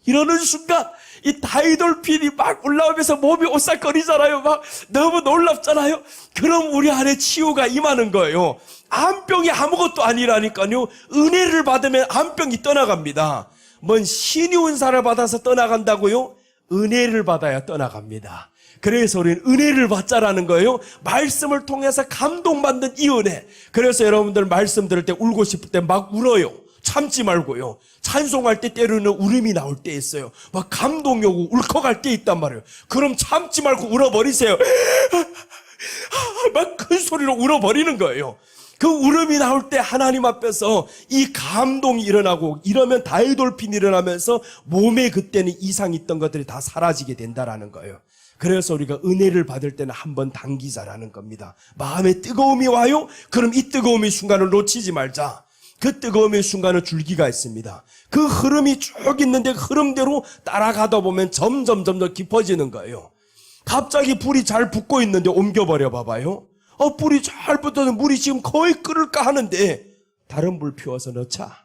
이러는 순간 이 다이돌핀이 막 올라오면서 몸이 오싹거리잖아요. 막 너무 놀랍잖아요. 그럼 우리 안에 치유가 임하는 거예요. 암병이 아무것도 아니라니까요. 은혜를 받으면 암병이 떠나갑니다. 뭔 신의 은사를 받아서 떠나간다고요? 은혜를 받아야 떠나갑니다. 그래서 우리는 은혜를 받자라는 거예요. 말씀을 통해서 감동받는 이 은혜. 그래서 여러분들 말씀 들을 때 울고 싶을 때 막 울어요. 참지 말고요. 찬송할 때 때로는 울음이 나올 때 있어요. 막 감동이 오고 울컥할 때 있단 말이에요. 그럼 참지 말고 울어버리세요. 막 큰 소리로 울어버리는 거예요. 그 울음이 나올 때 하나님 앞에서 이 감동이 일어나고 이러면 다이돌핀이 일어나면서 몸에 그때는 이상 있던 것들이 다 사라지게 된다라는 거예요. 그래서 우리가 은혜를 받을 때는 한번 당기자라는 겁니다. 마음에 뜨거움이 와요? 그럼 이 뜨거움의 순간을 놓치지 말자. 그 뜨거움의 순간은 줄기가 있습니다. 그 흐름이 쭉 있는데 흐름대로 따라가다 보면 점점 깊어지는 거예요. 갑자기 불이 잘 붙고 있는데 옮겨버려 봐봐요. 불이 잘 붙어서 물이 지금 거의 끓을까 하는데 다른 불 피워서 넣자.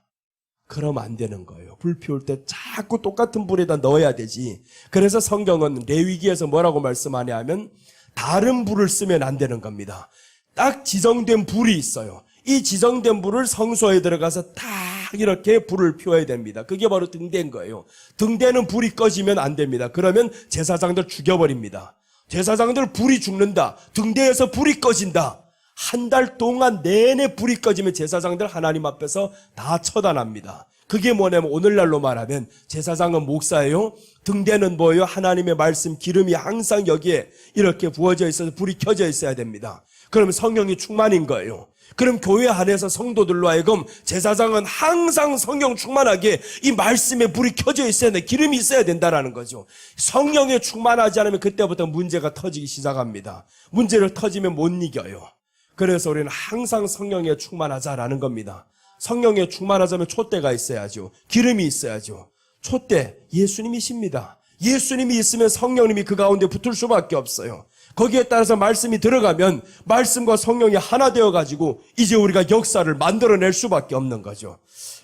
그러면 안 되는 거예요. 불 피울 때 자꾸 똑같은 불에다 넣어야 되지. 그래서 성경은 레위기에서 뭐라고 말씀하냐 하면 다른 불을 쓰면 안 되는 겁니다. 딱 지정된 불이 있어요. 이 지정된 불을 성소에 들어가서 딱 이렇게 불을 피워야 됩니다. 그게 바로 등대인 거예요. 등대는 불이 꺼지면 안 됩니다. 그러면 제사장들 죽여버립니다. 제사장들 불이 죽는다. 등대에서 불이 꺼진다. 한 달 동안 내내 불이 꺼지면 제사장들 하나님 앞에서 다 처단합니다. 그게 뭐냐면 오늘날로 말하면 제사장은 목사예요. 등대는 뭐예요? 하나님의 말씀 기름이 항상 여기에 이렇게 부어져 있어서 불이 켜져 있어야 됩니다. 그러면 성령이 충만인 거예요. 그럼 교회 안에서 성도들로 하여금 제사장은 항상 성령 충만하게 이 말씀에 불이 켜져 있어야 돼. 기름이 있어야 된다라는 거죠. 성령에 충만하지 않으면 그때부터 문제가 터지기 시작합니다. 문제를 터지면 못 이겨요. 그래서 우리는 항상 성령에 충만하자라는 겁니다. 성령에 충만하자면 촛대가 있어야죠. 기름이 있어야죠. 촛대 예수님이십니다. 예수님이 있으면 성령님이 그 가운데 붙을 수밖에 없어요. 거기에 따라서 말씀이 들어가면 말씀과 성령이 하나 되어가지고 이제 우리가 역사를 만들어낼 수밖에 없는 거죠.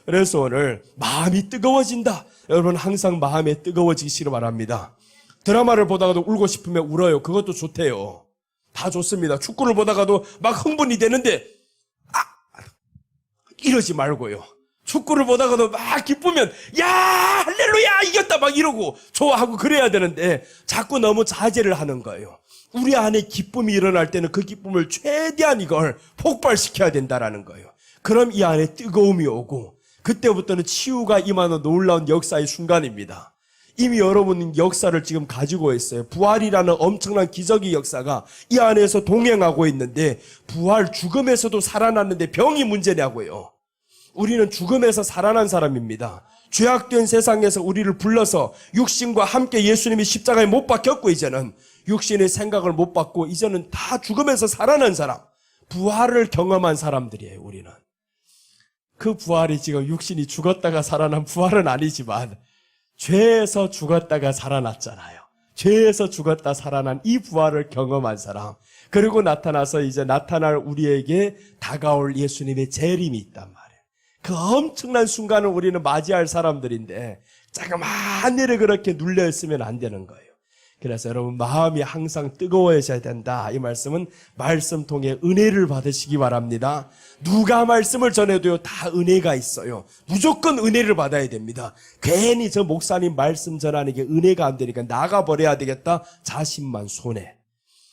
그래서 오늘 마음이 뜨거워진다. 여러분 항상 마음에 뜨거워지시길 바랍니다. 드라마를 보다가도 울고 싶으면 울어요. 그것도 좋대요. 다 좋습니다. 축구를 보다가도 막 흥분이 되는데 이러지 말고요. 축구를 보다가도 막 기쁘면 야 할렐루야 이겼다 막 이러고 좋아하고 그래야 되는데 자꾸 너무 자제를 하는 거예요. 우리 안에 기쁨이 일어날 때는 그 기쁨을 최대한 이걸 폭발시켜야 된다라는 거예요. 그럼 이 안에 뜨거움이 오고 그때부터는 치유가 임하는 놀라운 역사의 순간입니다. 이미 여러분 역사를 지금 가지고 있어요. 부활이라는 엄청난 기적의 역사가 이 안에서 동행하고 있는데, 부활, 죽음에서도 살아났는데 병이 문제냐고요. 우리는 죽음에서 살아난 사람입니다. 죄악된 세상에서 우리를 불러서 육신과 함께 예수님이 십자가에 못 박혔고, 이제는 육신의 생각을 못 받고 이제는 다 죽음에서 살아난 사람, 부활을 경험한 사람들이에요. 우리는 그 부활이 지금 육신이 죽었다가 살아난 부활은 아니지만 죄에서 죽었다가 살아났잖아요. 죄에서 죽었다 살아난 이 부활을 경험한 사람, 그리고 나타나서 이제 나타날 우리에게 다가올 예수님의 재림이 있단 말이에요. 그 엄청난 순간을 우리는 맞이할 사람들인데 자그마한 일에 그렇게 눌려있으면 안 되는 거예요. 그래서 여러분, 마음이 항상 뜨거워져야 된다. 이 말씀은 말씀 통해 은혜를 받으시기 바랍니다. 누가 말씀을 전해도요, 다 은혜가 있어요. 무조건 은혜를 받아야 됩니다. 괜히 저 목사님 말씀 전하는 게 은혜가 안 되니까 나가버려야 되겠다, 자신만 손해.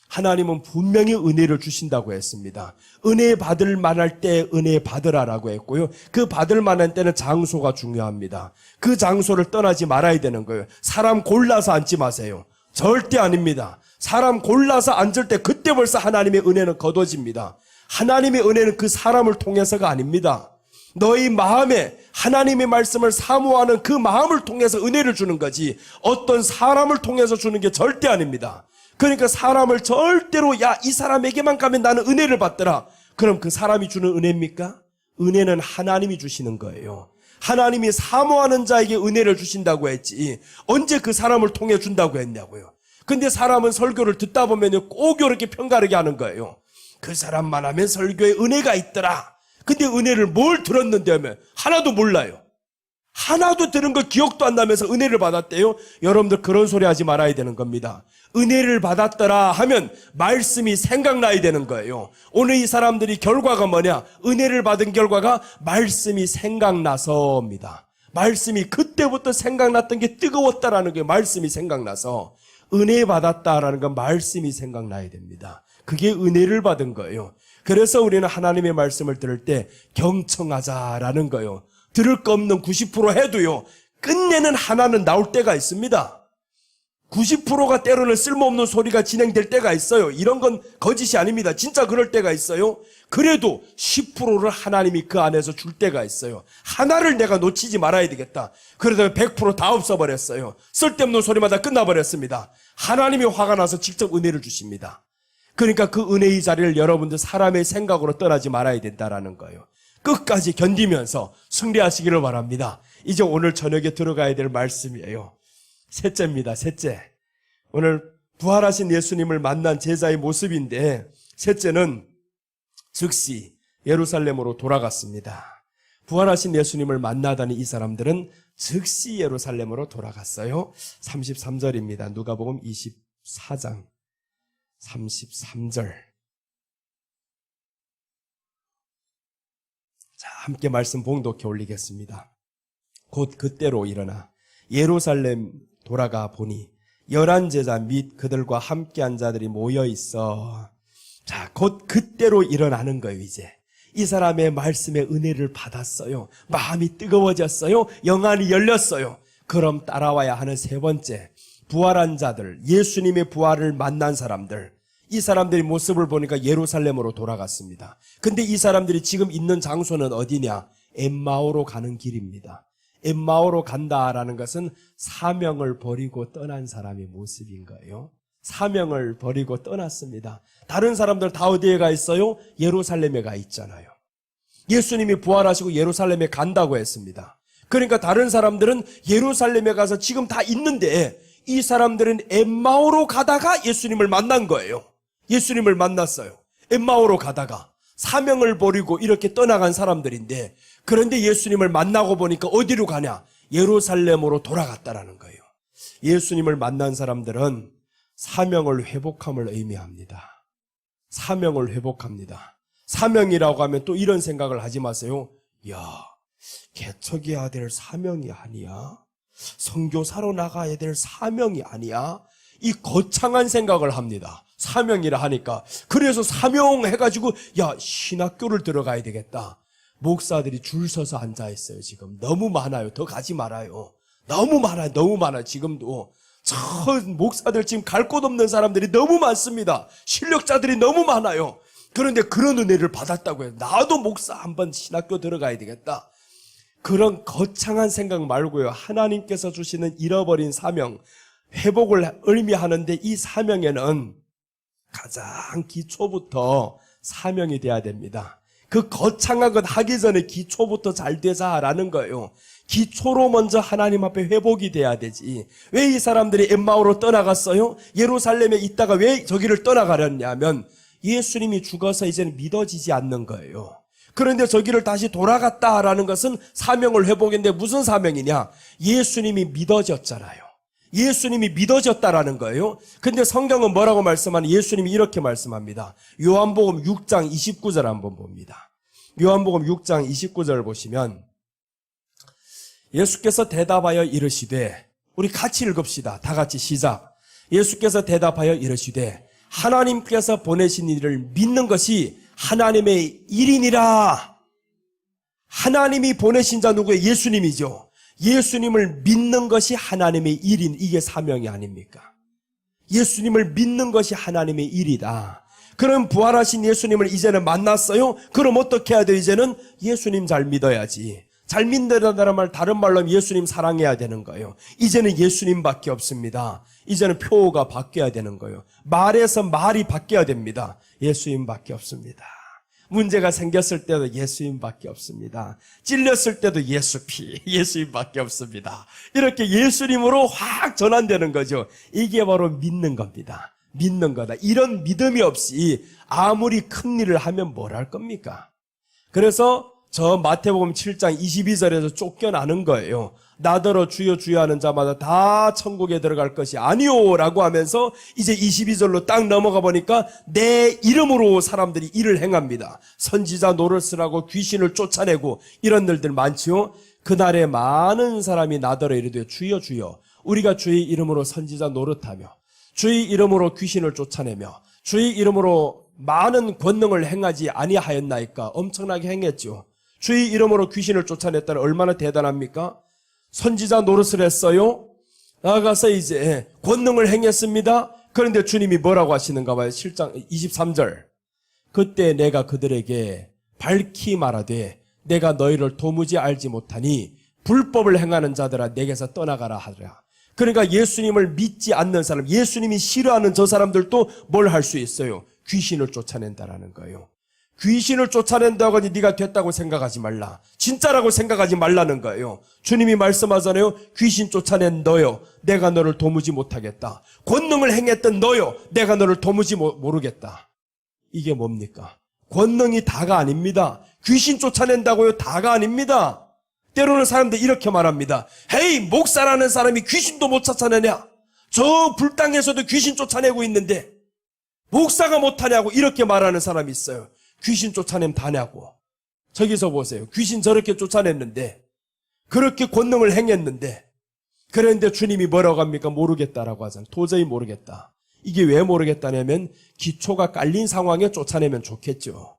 하나님은 분명히 은혜를 주신다고 했습니다. 은혜 받을 만할 때 은혜 받으라라고 했고요. 그 받을 만한 때는 장소가 중요합니다. 그 장소를 떠나지 말아야 되는 거예요. 사람 골라서 앉지 마세요. 절대 아닙니다. 사람 골라서 앉을 때 그때 벌써 하나님의 은혜는 거둬집니다. 하나님의 은혜는 그 사람을 통해서가 아닙니다. 너희 마음에 하나님의 말씀을 사모하는 그 마음을 통해서 은혜를 주는 거지, 어떤 사람을 통해서 주는 게 절대 아닙니다. 그러니까 사람을 절대로 야, 이 사람에게만 가면 나는 은혜를 받더라. 그럼 그 사람이 주는 은혜입니까? 은혜는 하나님이 주시는 거예요. 하나님이 사모하는 자에게 은혜를 주신다고 했지 언제 그 사람을 통해 준다고 했냐고요. 근데 사람은 설교를 듣다 보면 꼭 이렇게 편가르게 하는 거예요. 그 사람만 하면 설교에 은혜가 있더라. 근데 은혜를 뭘 들었는데 하면 하나도 몰라요. 하나도 들은 거 기억도 안 나면서 은혜를 받았대요. 여러분들 그런 소리 하지 말아야 되는 겁니다. 은혜를 받았더라 하면 말씀이 생각나야 되는 거예요. 오늘 이 사람들이 결과가 뭐냐? 은혜를 받은 결과가 말씀이 생각나서입니다. 말씀이 그때부터 생각났던 게 뜨거웠다라는 게 말씀이 생각나서, 은혜 받았다라는 건 말씀이 생각나야 됩니다. 그게 은혜를 받은 거예요. 그래서 우리는 하나님의 말씀을 들을 때 경청하자라는 거예요. 들을 거 없는 90% 해도요, 끝내는 하나는 나올 때가 있습니다. 90%가 때로는 쓸모없는 소리가 진행될 때가 있어요. 이런 건 거짓이 아닙니다. 진짜 그럴 때가 있어요. 그래도 10%를 하나님이 그 안에서 줄 때가 있어요. 하나를 내가 놓치지 말아야 되겠다. 그러다가 100% 다 없어버렸어요. 쓸데없는 소리마다 끝나버렸습니다. 하나님이 화가 나서 직접 은혜를 주십니다. 그러니까 그 은혜의 자리를 여러분들 사람의 생각으로 떠나지 말아야 된다라는 거예요. 끝까지 견디면서 승리하시기를 바랍니다. 이제 오늘 저녁에 들어가야 될 말씀이에요. 셋째입니다. 셋째. 오늘 부활하신 예수님을 만난 제자의 모습인데, 셋째는 즉시 예루살렘으로 돌아갔습니다. 부활하신 예수님을 만나다니 이 사람들은 즉시 예루살렘으로 돌아갔어요. 33절입니다. 누가복음 24장 33절. 자, 함께 말씀 봉독해 올리겠습니다. 곧 그때로 일어나 예루살렘 돌아가 보니 11 제자 및 그들과 함께한 자들이 모여 있어. 자, 곧 그때로 일어나는 거예요. 이제 이 사람의 말씀에 은혜를 받았어요. 마음이 뜨거워졌어요. 영안이 열렸어요. 그럼 따라와야 하는 세 번째, 부활한 자들, 예수님의 부활을 만난 사람들, 이 사람들의 모습을 보니까 예루살렘으로 돌아갔습니다. 근데 이 사람들이 지금 있는 장소는 어디냐? 엠마오로 가는 길입니다. 엠마오로 간다라는 것은 사명을 버리고 떠난 사람의 모습인 거예요. 사명을 버리고 떠났습니다. 다른 사람들 다 어디에 가 있어요? 예루살렘에 가 있잖아요. 예수님이 부활하시고 예루살렘에 간다고 했습니다. 그러니까 다른 사람들은 예루살렘에 가서 지금 다 있는데, 이 사람들은 엠마오로 가다가 예수님을 만난 거예요. 예수님을 만났어요. 엠마오로 가다가 사명을 버리고 이렇게 떠나간 사람들인데, 그런데 예수님을 만나고 보니까 어디로 가냐? 예루살렘으로 돌아갔다라는 거예요. 예수님을 만난 사람들은 사명을 회복함을 의미합니다. 사명을 회복합니다. 사명이라고 하면 또 이런 생각을 하지 마세요. 야, 개척해야 될 사명이 아니야? 선교사로 나가야 될 사명이 아니야? 이 거창한 생각을 합니다. 사명이라 하니까. 그래서 사명해가지고 야, 신학교를 들어가야 되겠다. 목사들이 줄 서서 앉아있어요. 지금 너무 많아요. 더 가지 말아요. 너무 많아요. 너무 많아요. 지금도. 저 목사들 지금 갈 곳 없는 사람들이 너무 많습니다. 실력자들이 너무 많아요. 그런데 그런 은혜를 받았다고 해요. 나도 목사 한번 신학교 들어가야 되겠다. 그런 거창한 생각 말고요. 하나님께서 주시는 잃어버린 사명, 회복을 의미하는데 이 사명에는 가장 기초부터 사명이 돼야 됩니다. 그 거창한 것 하기 전에 기초부터 잘 되자라는 거예요. 기초로 먼저 하나님 앞에 회복이 돼야 되지. 왜 이 사람들이 엠마오로 떠나갔어요? 예루살렘에 있다가 왜 저기를 떠나가렸냐면 예수님이 죽어서 이제는 믿어지지 않는 거예요. 그런데 저기를 다시 돌아갔다라는 것은 사명을 회복인데 무슨 사명이냐? 예수님이 믿어졌잖아요. 예수님이 믿어졌다라는 거예요. 근데 성경은 뭐라고 말씀하는? 예수님이 이렇게 말씀합니다. 요한복음 6장 29절 한번 봅니다. 요한복음 6장 29절 보시면 예수께서 대답하여 이르시되, 우리 같이 읽읍시다. 다 같이 시작. 예수께서 대답하여 이르시되 하나님께서 보내신 이를 믿는 것이 하나님의 일이니라. 하나님이 보내신 자 누구예요? 예수님이죠. 예수님을 믿는 것이 하나님의 일인, 이게 사명이 아닙니까? 예수님을 믿는 것이 하나님의 일이다. 그럼 부활하신 예수님을 이제는 만났어요? 그럼 어떻게 해야 돼요? 이제는 예수님 잘 믿어야지. 잘 믿는다는 말, 다른 말로 하면 예수님 사랑해야 되는 거예요. 이제는 예수님밖에 없습니다. 이제는 표가 바뀌어야 되는 거예요. 말에서 말이 바뀌어야 됩니다. 예수님밖에 없습니다. 문제가 생겼을 때도 예수님밖에 없습니다. 찔렸을 때도 예수님밖에 없습니다. 이렇게 예수님으로 확 전환되는 거죠. 이게 바로 믿는 겁니다. 믿는 거다. 이런 믿음이 없이 아무리 큰 일을 하면 뭘 할 겁니까? 그래서 저 마태복음 7장 22절에서 쫓겨나는 거예요. 나더러 주여 주여 하는 자마다 다 천국에 들어갈 것이 아니오 라고 하면서 이제 22절로 딱 넘어가 보니까 내 이름으로 사람들이 일을 행합니다. 선지자 노릇을 하고 귀신을 쫓아내고 이런 일들 많지요. 그날에 많은 사람이 나더러 이르되 주여 주여 우리가 주의 이름으로 선지자 노릇하며 주의 이름으로 귀신을 쫓아내며 주의 이름으로 많은 권능을 행하지 아니하였나이까? 엄청나게 행했죠. 주의 이름으로 귀신을 쫓아냈다는 얼마나 대단합니까? 선지자 노릇을 했어요. 나아가서 이제 권능을 행했습니다. 그런데 주님이 뭐라고 하시는가 봐요. 7장 23절. 그때 내가 그들에게 밝히 말하되 내가 너희를 도무지 알지 못하니 불법을 행하는 자들아 내게서 떠나가라 하더라. 그러니까 예수님을 믿지 않는 사람, 예수님이 싫어하는 저 사람들도 뭘 할 수 있어요? 귀신을 쫓아낸다라는 거예요. 귀신을 쫓아낸다고 하니 네가 됐다고 생각하지 말라. 진짜라고 생각하지 말라는 거예요. 주님이 말씀하잖아요. 귀신 쫓아낸 너요, 내가 너를 도무지 못하겠다. 권능을 행했던 너요, 내가 너를 도무지 모르겠다. 이게 뭡니까? 권능이 다가 아닙니다. 귀신 쫓아낸다고요? 다가 아닙니다. 때로는 사람들 이렇게 말합니다. 헤이, 목사라는 사람이 귀신도 못 쫓아내냐? 저 불당에서도 귀신 쫓아내고 있는데 목사가 못하냐고 이렇게 말하는 사람이 있어요. 귀신 쫓아내면 다냐고. 저기서 보세요. 귀신 저렇게 쫓아냈는데, 그렇게 권능을 행했는데, 그런데 주님이 뭐라고 합니까? 모르겠다라고 하잖아요. 도저히 모르겠다. 이게 왜 모르겠다냐면 기초가 깔린 상황에 쫓아내면 좋겠죠.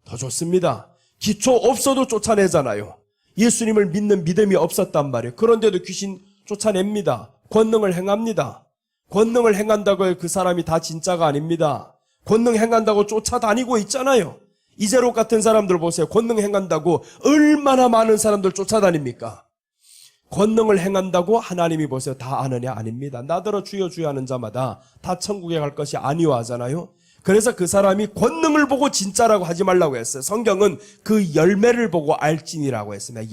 더 좋습니다. 기초 없어도 쫓아내잖아요. 예수님을 믿는 믿음이 없었단 말이에요. 그런데도 귀신 쫓아냅니다. 권능을 행합니다. 권능을 행한다고 그 사람이 다 진짜가 아닙니다. 권능 행한다고 쫓아다니고 있잖아요. 이재록 같은 사람들 보세요. 권능 행한다고 얼마나 많은 사람들 쫓아다닙니까? 권능을 행한다고 하나님이 보세요. 다 아느냐? 아닙니다. 나더러 주여 주여 하는 자마다 다 천국에 갈 것이 아니오 하잖아요. 그래서 그 사람이 권능을 보고 진짜라고 하지 말라고 했어요. 성경은 그 열매를 보고 알지니라고 했습니다.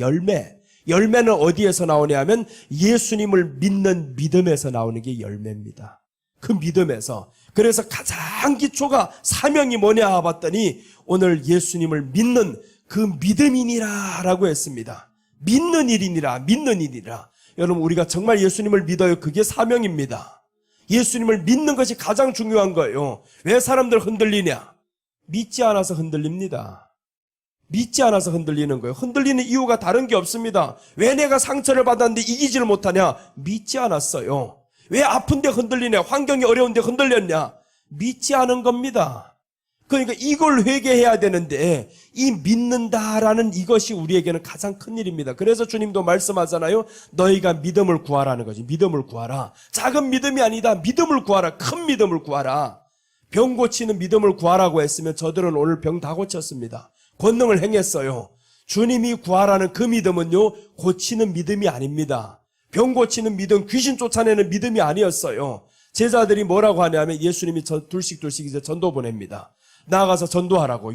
열매는 어디에서 나오냐 하면 예수님을 믿는 믿음에서 나오는 게 열매입니다. 그 믿음에서. 그래서 가장 기초가 사명이 뭐냐 봤더니 오늘 예수님을 믿는 그 믿음이니라 라고 했습니다. 믿는 일이니라. 여러분, 우리가 정말 예수님을 믿어요. 그게 사명입니다. 예수님을 믿는 것이 가장 중요한 거예요. 왜 사람들 흔들리냐? 믿지 않아서 흔들립니다. 믿지 않아서 흔들리는 거예요. 흔들리는 이유가 다른 게 없습니다. 왜 내가 상처를 받았는데 이기지를 못하냐? 믿지 않았어요. 왜 아픈데 흔들리냐? 환경이 어려운데 흔들렸냐? 믿지 않은 겁니다. 그러니까 이걸 회개해야 되는데 이 믿는다라는 이것이 우리에게는 가장 큰 일입니다. 그래서 주님도 말씀하잖아요. 너희가 믿음을 구하라는 거지. 믿음을 구하라. 작은 믿음이 아니다. 믿음을 구하라. 큰 믿음을 구하라. 병 고치는 믿음을 구하라고 했으면 저들은 오늘 병 다 고쳤습니다. 권능을 행했어요. 주님이 구하라는 그 믿음은요, 고치는 믿음이 아닙니다. 병 고치는 믿음, 귀신 쫓아내는 믿음이 아니었어요. 제자들이 뭐라고 하냐면 예수님이 둘씩 이제 전도 보냅니다. 나아가서 전도하라고.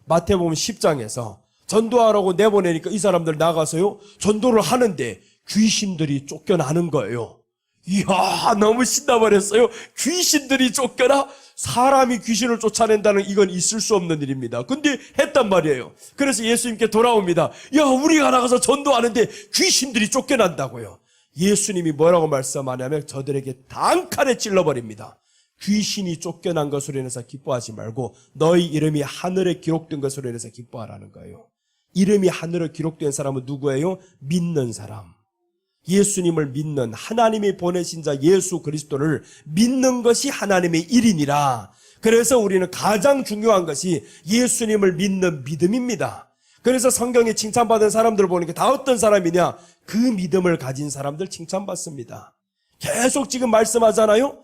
마태복음 10장에서 전도하라고 내보내니까 이 사람들 나가서요, 전도를 하는데 귀신들이 쫓겨나는 거예요. 이야, 너무 신나버렸어요. 귀신들이 쫓겨나? 사람이 귀신을 쫓아낸다는 이건 있을 수 없는 일입니다. 근데 했단 말이에요. 그래서 예수님께 돌아옵니다. 야, 우리가 나가서 전도하는데 귀신들이 쫓겨난다고요. 예수님이 뭐라고 말씀하냐면 저들에게 단칼에 찔러버립니다. 귀신이 쫓겨난 것으로 인해서 기뻐하지 말고 너희 이름이 하늘에 기록된 것으로 인해서 기뻐하라는 거예요. 이름이 하늘에 기록된 사람은 누구예요? 믿는 사람. 예수님을 믿는, 하나님이 보내신 자 예수 그리스도를 믿는 것이 하나님의 일이니라. 그래서 우리는 가장 중요한 것이 예수님을 믿는 믿음입니다. 그래서 성경에 칭찬받은 사람들을 보니까 다 어떤 사람이냐? 그 믿음을 가진 사람들 칭찬받습니다. 계속 지금 말씀하잖아요.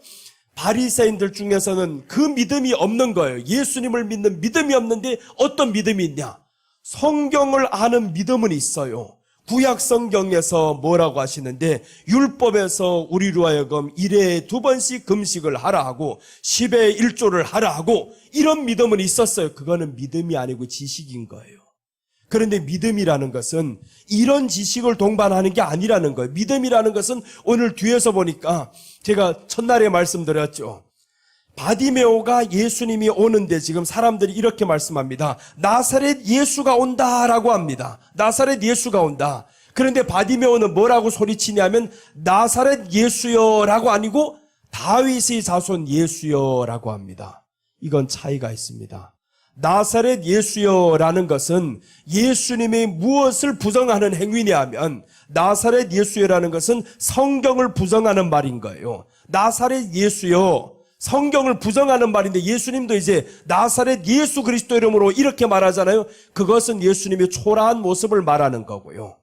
바리새인들 중에서는 그 믿음이 없는 거예요. 예수님을 믿는 믿음이 없는데 어떤 믿음이 있냐? 성경을 아는 믿음은 있어요. 구약 성경에서 뭐라고 하시는데 율법에서 우리로 하여금 1회에 2번씩 금식을 하라 하고 10에 1조를 하라 하고 이런 믿음은 있었어요. 그거는 믿음이 아니고 지식인 거예요. 그런데 믿음이라는 것은 이런 지식을 동반하는 게 아니라는 거예요. 믿음이라는 것은 오늘 뒤에서 보니까 제가 첫날에 말씀드렸죠. 바디메오가 예수님이 오는데 지금 사람들이 이렇게 말씀합니다. 나사렛 예수가 온다라고 합니다. 나사렛 예수가 온다. 그런데 바디메오는 뭐라고 소리치냐면 나사렛 예수여라고 아니고 다윗의 자손 예수여라고 합니다. 이건 차이가 있습니다. 나사렛 예수여라는 것은 예수님이 무엇을 부정하는 행위냐 하면 나사렛 예수여라는 것은 성경을 부정하는 말인 거예요. 나사렛 예수여, 성경을 부정하는 말인데 예수님도 이제 나사렛 예수 그리스도 이름으로 이렇게 말하잖아요. 그것은 예수님의 초라한 모습을 말하는 거고요.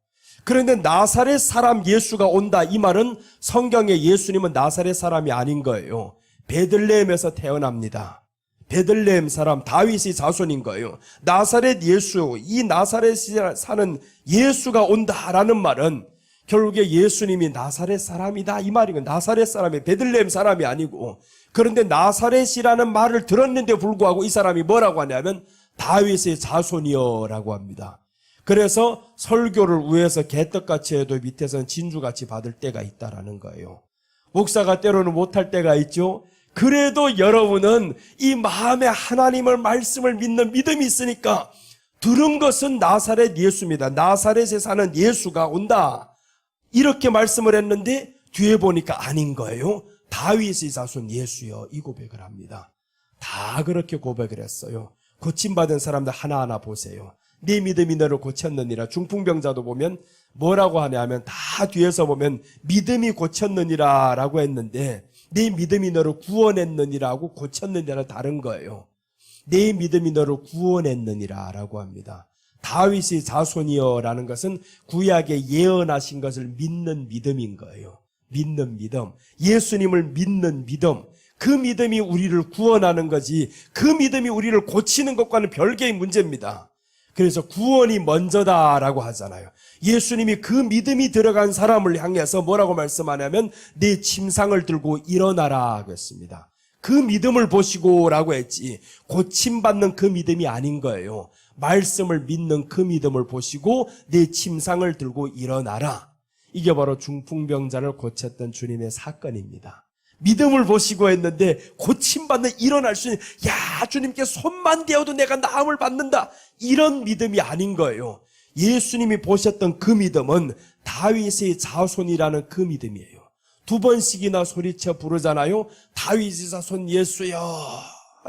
그런데 나사렛 사람 예수가 온다, 이 말은 성경에 예수님은 나사렛 사람이 아닌 거예요. 베들레헴에서 태어납니다. 베들레헴 사람 다윗의 자손인 거예요. 나사렛 예수, 이 나사렛에 사는 예수가 온다라는 말은 결국에 예수님이 나사렛 사람이다 이 말이고, 나사렛 사람이 베들레헴 사람이 아니고, 그런데 나사렛이라는 말을 들었는데 불구하고 이 사람이 뭐라고 하냐면 다윗의 자손이여라고 합니다. 그래서 설교를 위에서 개떡같이 해도 밑에서는 진주같이 받을 때가 있다라는 거예요. 목사가 때로는 못할 때가 있죠. 그래도 여러분은 이 마음에 하나님을 말씀을 믿는 믿음이 있으니까 들은 것은 나사렛 예수입니다. 나사렛에 사는 예수가 온다, 이렇게 말씀을 했는데 뒤에 보니까 아닌 거예요. 다윗의 자손 예수여, 이 고백을 합니다. 다 그렇게 고백을 했어요. 고침받은 사람들 하나하나 보세요. 네 믿음이 너를 고쳤느니라. 중풍병자도 보면 뭐라고 하냐면 다 뒤에서 보면 믿음이 고쳤느니라 라고 했는데 네 믿음이 너를 구원했느니라고 고쳤느니라 다른 거예요. 네 믿음이 너를 구원했느니라 라고 합니다. 다윗의 자손이여라는 것은 구약에 예언하신 것을 믿는 믿음인 거예요. 믿는 믿음, 예수님을 믿는 믿음, 그 믿음이 우리를 구원하는 거지 그 믿음이 우리를 고치는 것과는 별개의 문제입니다. 그래서 구원이 먼저다라고 하잖아요. 예수님이 그 믿음이 들어간 사람을 향해서 뭐라고 말씀하냐면 내 침상을 들고 일어나라고 했습니다. 그 믿음을 보시고라고 했지 고침받는 그 믿음이 아닌 거예요. 말씀을 믿는 그 믿음을 보시고 내 침상을 들고 일어나라. 이게 바로 중풍병자를 고쳤던 주님의 사건입니다. 믿음을 보시고 했는데 고침받는, 일어날 수 있는, 야, 주님께 손만 대어도 내가 나음을 받는다, 이런 믿음이 아닌 거예요. 예수님이 보셨던 그 믿음은 다윗의 자손이라는 그 믿음이에요. 2번씩이나 소리쳐 부르잖아요. 다윗의 자손 예수여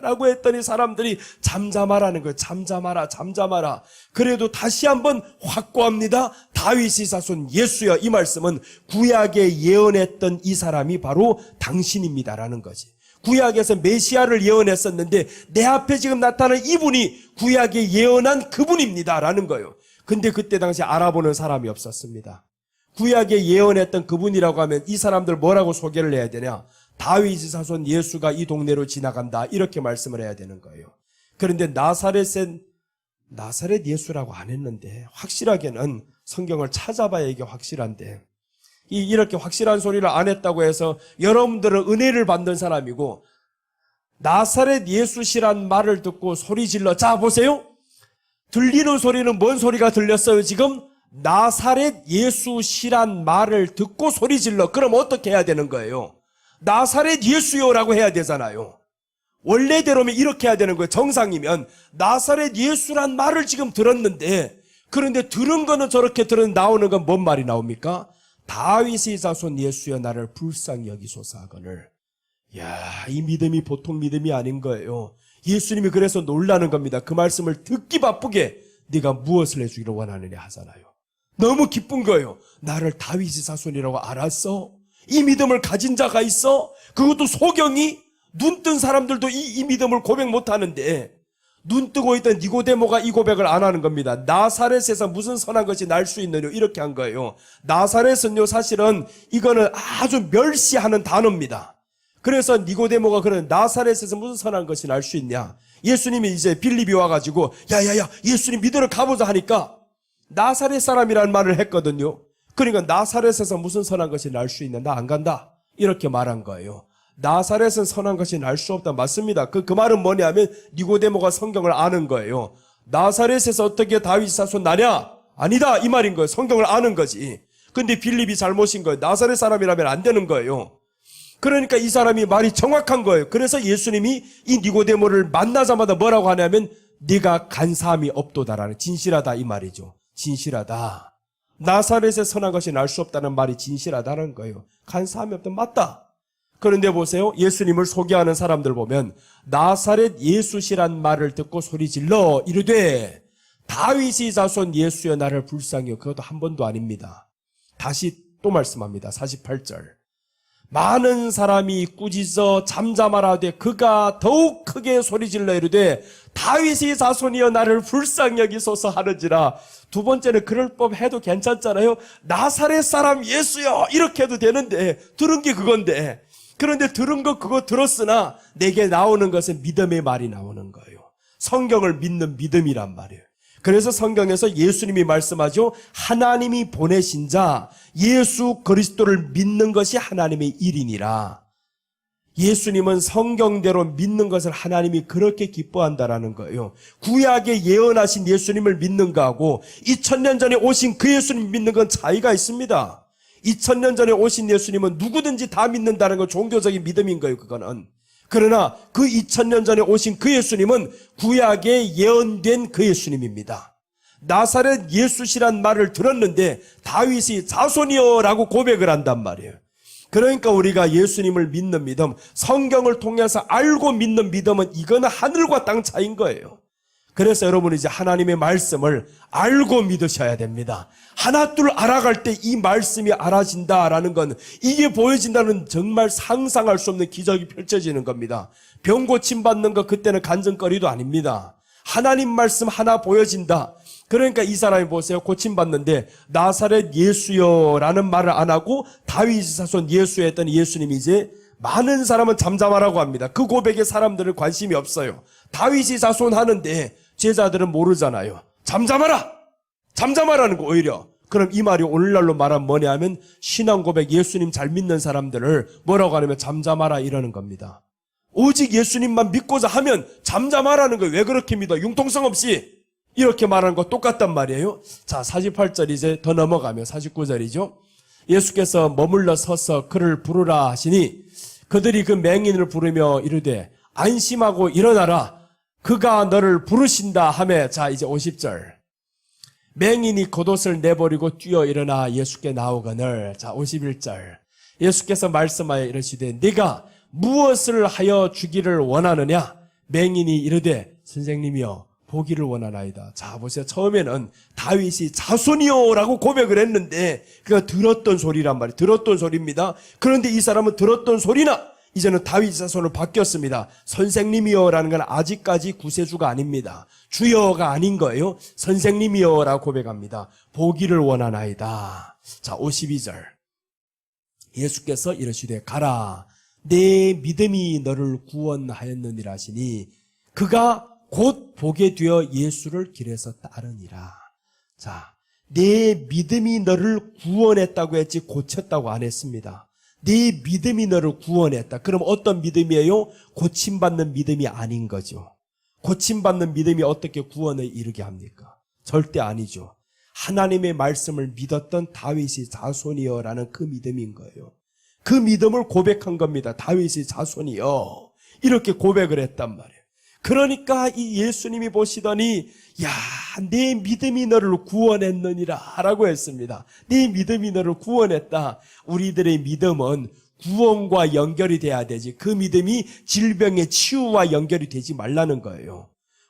라고 했더니 사람들이 잠잠하라는 거예요. 잠잠하라, 잠잠하라. 그래도 다시 한번 확고합니다. 다윗의 자손 예수여, 이 말씀은 구약에 예언했던 이 사람이 바로 당신입니다라는 거지. 구약에서 메시아를 예언했었는데 내 앞에 지금 나타난 이분이 구약에 예언한 그분입니다 라는 거예요. 근데 그때 당시 알아보는 사람이 없었습니다. 구약에 예언했던 그분이라고 하면 이 사람들 뭐라고 소개를 해야 되냐? 다윗의 자손 예수가 이 동네로 지나간다 이렇게 말씀을 해야 되는 거예요. 그런데 나사렛 예수라고 안 했는데 확실하게는 성경을 찾아봐야 이게 확실한데 이렇게 확실한 소리를 안 했다고 해서 여러분들은 은혜를 받는 사람이고 나사렛 예수시란 말을 듣고 소리 질러. 자 보세요. 들리는 소리는 뭔 소리가 들렸어요 지금? 나사렛 예수시란 말을 듣고 소리 질러. 그럼 어떻게 해야 되는 거예요? 나사렛 예수요라고 해야 되잖아요. 원래대로면 이렇게 해야 되는 거예요. 정상이면 나사렛 예수란 말을 지금 들었는데 그런데 들은 거는 저렇게 나오는 건 뭔 말이 나옵니까? 다윗의 자손 예수여 나를 불쌍히 여기소서 하거늘. 야, 이 믿음이 보통 믿음이 아닌 거예요. 예수님이 그래서 놀라는 겁니다. 그 말씀을 듣기 바쁘게 네가 무엇을 해주기를 원하느냐 하잖아요. 너무 기쁜 거예요. 나를 다윗의 자손이라고 알았어? 이 믿음을 가진 자가 있어? 그것도 소경이? 눈 뜬 사람들도 이 믿음을 고백 못하는데 눈 뜨고 있던 니고데모가 이 고백을 안 하는 겁니다. 나사렛에서 무슨 선한 것이 날 수 있느냐 이렇게 한 거예요. 나사렛은요 사실은 이거는 아주 멸시하는 단어입니다. 그래서 니고데모가 그런 나사렛에서 무슨 선한 것이 날 수 있냐. 예수님이 이제 빌립이 와가지고 야야야 예수님 믿으러 가보자 하니까 나사렛 사람이라는 말을 했거든요. 그러니까 나사렛에서 무슨 선한 것이 날 수 있냐. 나 안 간다 이렇게 말한 거예요. 나사렛은 선한 것이 날 수 없다. 맞습니다. 그 말은 뭐냐면 니고데모가 성경을 아는 거예요. 나사렛에서 어떻게 다윗 자손 나냐? 아니다 이 말인 거예요. 성경을 아는 거지. 근데 빌립이 잘못인 거예요. 나사렛 사람이라면 안 되는 거예요. 그러니까 이 사람이 말이 정확한 거예요. 그래서 예수님이 이 니고데모를 만나자마자 뭐라고 하냐면 네가 간사함이 없도다라는, 진실하다 이 말이죠. 진실하다. 나사렛에 선한 것이 날 수 없다는 말이 진실하다는 거예요. 간사함이 없다. 맞다. 그런데 보세요. 예수님을 소개하는 사람들 보면 나사렛 예수시란 말을 듣고 소리질러 이르되 다윗의 자손 예수여 나를 불쌍히 여기소. 그것도 한 번도 아닙니다. 다시 또 말씀합니다. 48절. 많은 사람이 꾸짖어 잠잠하라되 그가 더욱 크게 소리질러 이르되 다윗의 자손이여 나를 불쌍히 여기소서 하는지라. 두 번째는 그럴 법 해도 괜찮잖아요. 나사렛 사람 예수여 이렇게 해도 되는데 들은 게 그건데, 그런데 들은 거 그거 들었으나 내게 나오는 것은 믿음의 말이 나오는 거예요. 성경을 믿는 믿음이란 말이에요. 그래서 성경에서 예수님이 말씀하죠. 하나님이 보내신 자 예수 그리스도를 믿는 것이 하나님의 일이니라. 예수님은 성경대로 믿는 것을 하나님이 그렇게 기뻐한다라는 거예요. 구약에 예언하신 예수님을 믿는 거하고 2000년 전에 오신 그 예수님 믿는 건 차이가 있습니다. 2000년 전에 오신 예수님은 누구든지 다 믿는다는 건 종교적인 믿음인 거예요. 그거는. 그러나 그 2000년 전에 오신 그 예수님은 구약에 예언된 그 예수님입니다. 나사렛 예수시란 말을 들었는데 다윗이 자손이여라고 고백을 한단 말이에요. 그러니까 우리가 예수님을 믿는 믿음, 성경을 통해서 알고 믿는 믿음은 이거는 하늘과 땅 차이인 거예요. 그래서 여러분이 이제 하나님의 말씀을 알고 믿으셔야 됩니다. 하나둘 알아갈 때 이 말씀이 알아진다라는 건, 이게 보여진다는 정말 상상할 수 없는 기적이 펼쳐지는 겁니다. 병 고침 받는 거 그때는 간증거리도 아닙니다. 하나님 말씀 하나 보여진다. 그러니까 이 사람이 보세요. 고침 받는데 나사렛 예수여라는 말을 안 하고 다윗의 자손 예수여 했더니 예수님이 이제 많은 사람은 잠잠하라고 합니다. 그 고백에 사람들은 관심이 없어요. 다윗의 자손 하는데 제자들은 모르잖아요. 잠잠하라! 잠잠하라는 거 오히려. 그럼 이 말이 오늘날로 말하면 뭐냐 하면 신앙 고백 예수님 잘 믿는 사람들을 뭐라고 하냐면 잠잠하라 이러는 겁니다. 오직 예수님만 믿고자 하면 잠잠하라는 거예요. 왜 그렇게 믿어? 융통성 없이 이렇게 말하는 거 똑같단 말이에요. 자, 48절 이제 더 넘어가면 49절이죠. 예수께서 머물러 서서 그를 부르라 하시니 그들이 그 맹인을 부르며 이르되 안심하고 일어나라. 그가 너를 부르신다 하매. 자, 이제 50절. 맹인이 겉옷을 내버리고 뛰어 일어나 예수께 나오거늘. 자, 51절. 예수께서 말씀하여 이르시되 네가 무엇을 하여 주기를 원하느냐? 맹인이 이르되 선생님이여 보기를 원하나이다. 자, 보세요. 처음에는 다윗이 자손이요라고 고백을 했는데 그가 들었던 소리란 말이에요. 들었던 소리입니다. 그런데 이 사람은 들었던 소리나 이제는 다윗 자손으로 바뀌었습니다. 선생님이여라는 건 아직까지 구세주가 아닙니다. 주여가 아닌 거예요. 선생님이여라고 고백합니다. 보기를 원하나이다. 자, 52절. 예수께서 이르시되 가라. 내 믿음이 너를 구원하였느니라 하시니 그가 곧 보게 되어 예수를 길에서 따르니라. 자, 내 믿음이 너를 구원했다고 했지 고쳤다고 안 했습니다. 네 믿음이 너를 구원했다. 그럼 어떤 믿음이에요? 고침받는 믿음이 아닌 거죠. 고침받는 믿음이 어떻게 구원에 이르게 합니까? 절대 아니죠. 하나님의 말씀을 믿었던 다윗의 자손이여라는 그 믿음인 거예요. 그 믿음을 고백한 겁니다. 다윗의 자손이여. 이렇게 고백을 했단 말이에요. 그러니까 이 예수님이 보시더니 야, 내 믿음이 너를 구원했느니라 라고 했습니다. 네 믿음이 너를 구원했다. 우리들의 믿음은 구원과 연결이 돼야 되지. 그 믿음이 질병의 치유와 연결이 되지 말라는 거예요.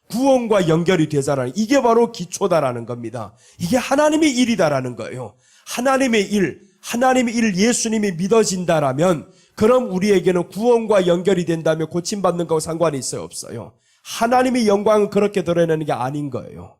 구원과 연결이 되자라는, 이게 바로 기초다라는 겁니다. 이게 하나님의 일이다라는 거예요. 하나님의 일 예수님이 믿어진다라면 그럼 우리에게는 구원과 연결이 된다면 고침받는 거하고 상관이 있어요? 없어요. 하나님의 영광은 그렇게 드러내는 게 아닌 거예요.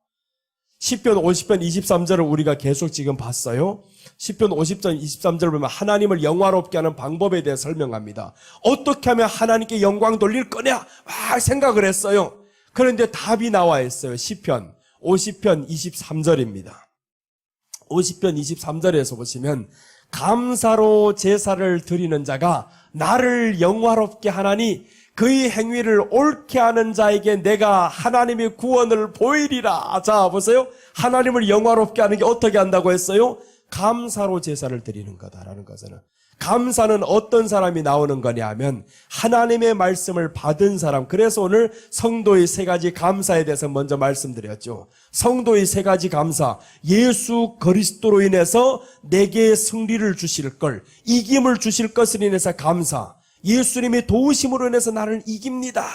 시편 50편 23절을 우리가 계속 지금 봤어요. 시편 50편 23절을 보면 하나님을 영화롭게 하는 방법에 대해 설명합니다. 어떻게 하면 하나님께 영광 돌릴 거냐 막 생각을 했어요. 그런데 답이 나와 있어요. 시편 50편 23절입니다. 50편 23절에서 보시면 감사로 제사를 드리는 자가 나를 영화롭게 하나니 그의 행위를 옳게 하는 자에게 내가 하나님의 구원을 보이리라. 자, 보세요. 하나님을 영화롭게 하는 게 어떻게 한다고 했어요? 감사로 제사를 드리는 거다라는 것은. 감사는 어떤 사람이 나오는 거냐 하면 하나님의 말씀을 받은 사람. 그래서 오늘 성도의 세 가지 감사에 대해서 먼저 말씀드렸죠. 성도의 세 가지 감사. 예수 그리스도로 인해서 내게 승리를 주실 걸, 이김을 주실 것을 인해서 감사. 예수님의 도우심으로 인해서 나를 이깁니다.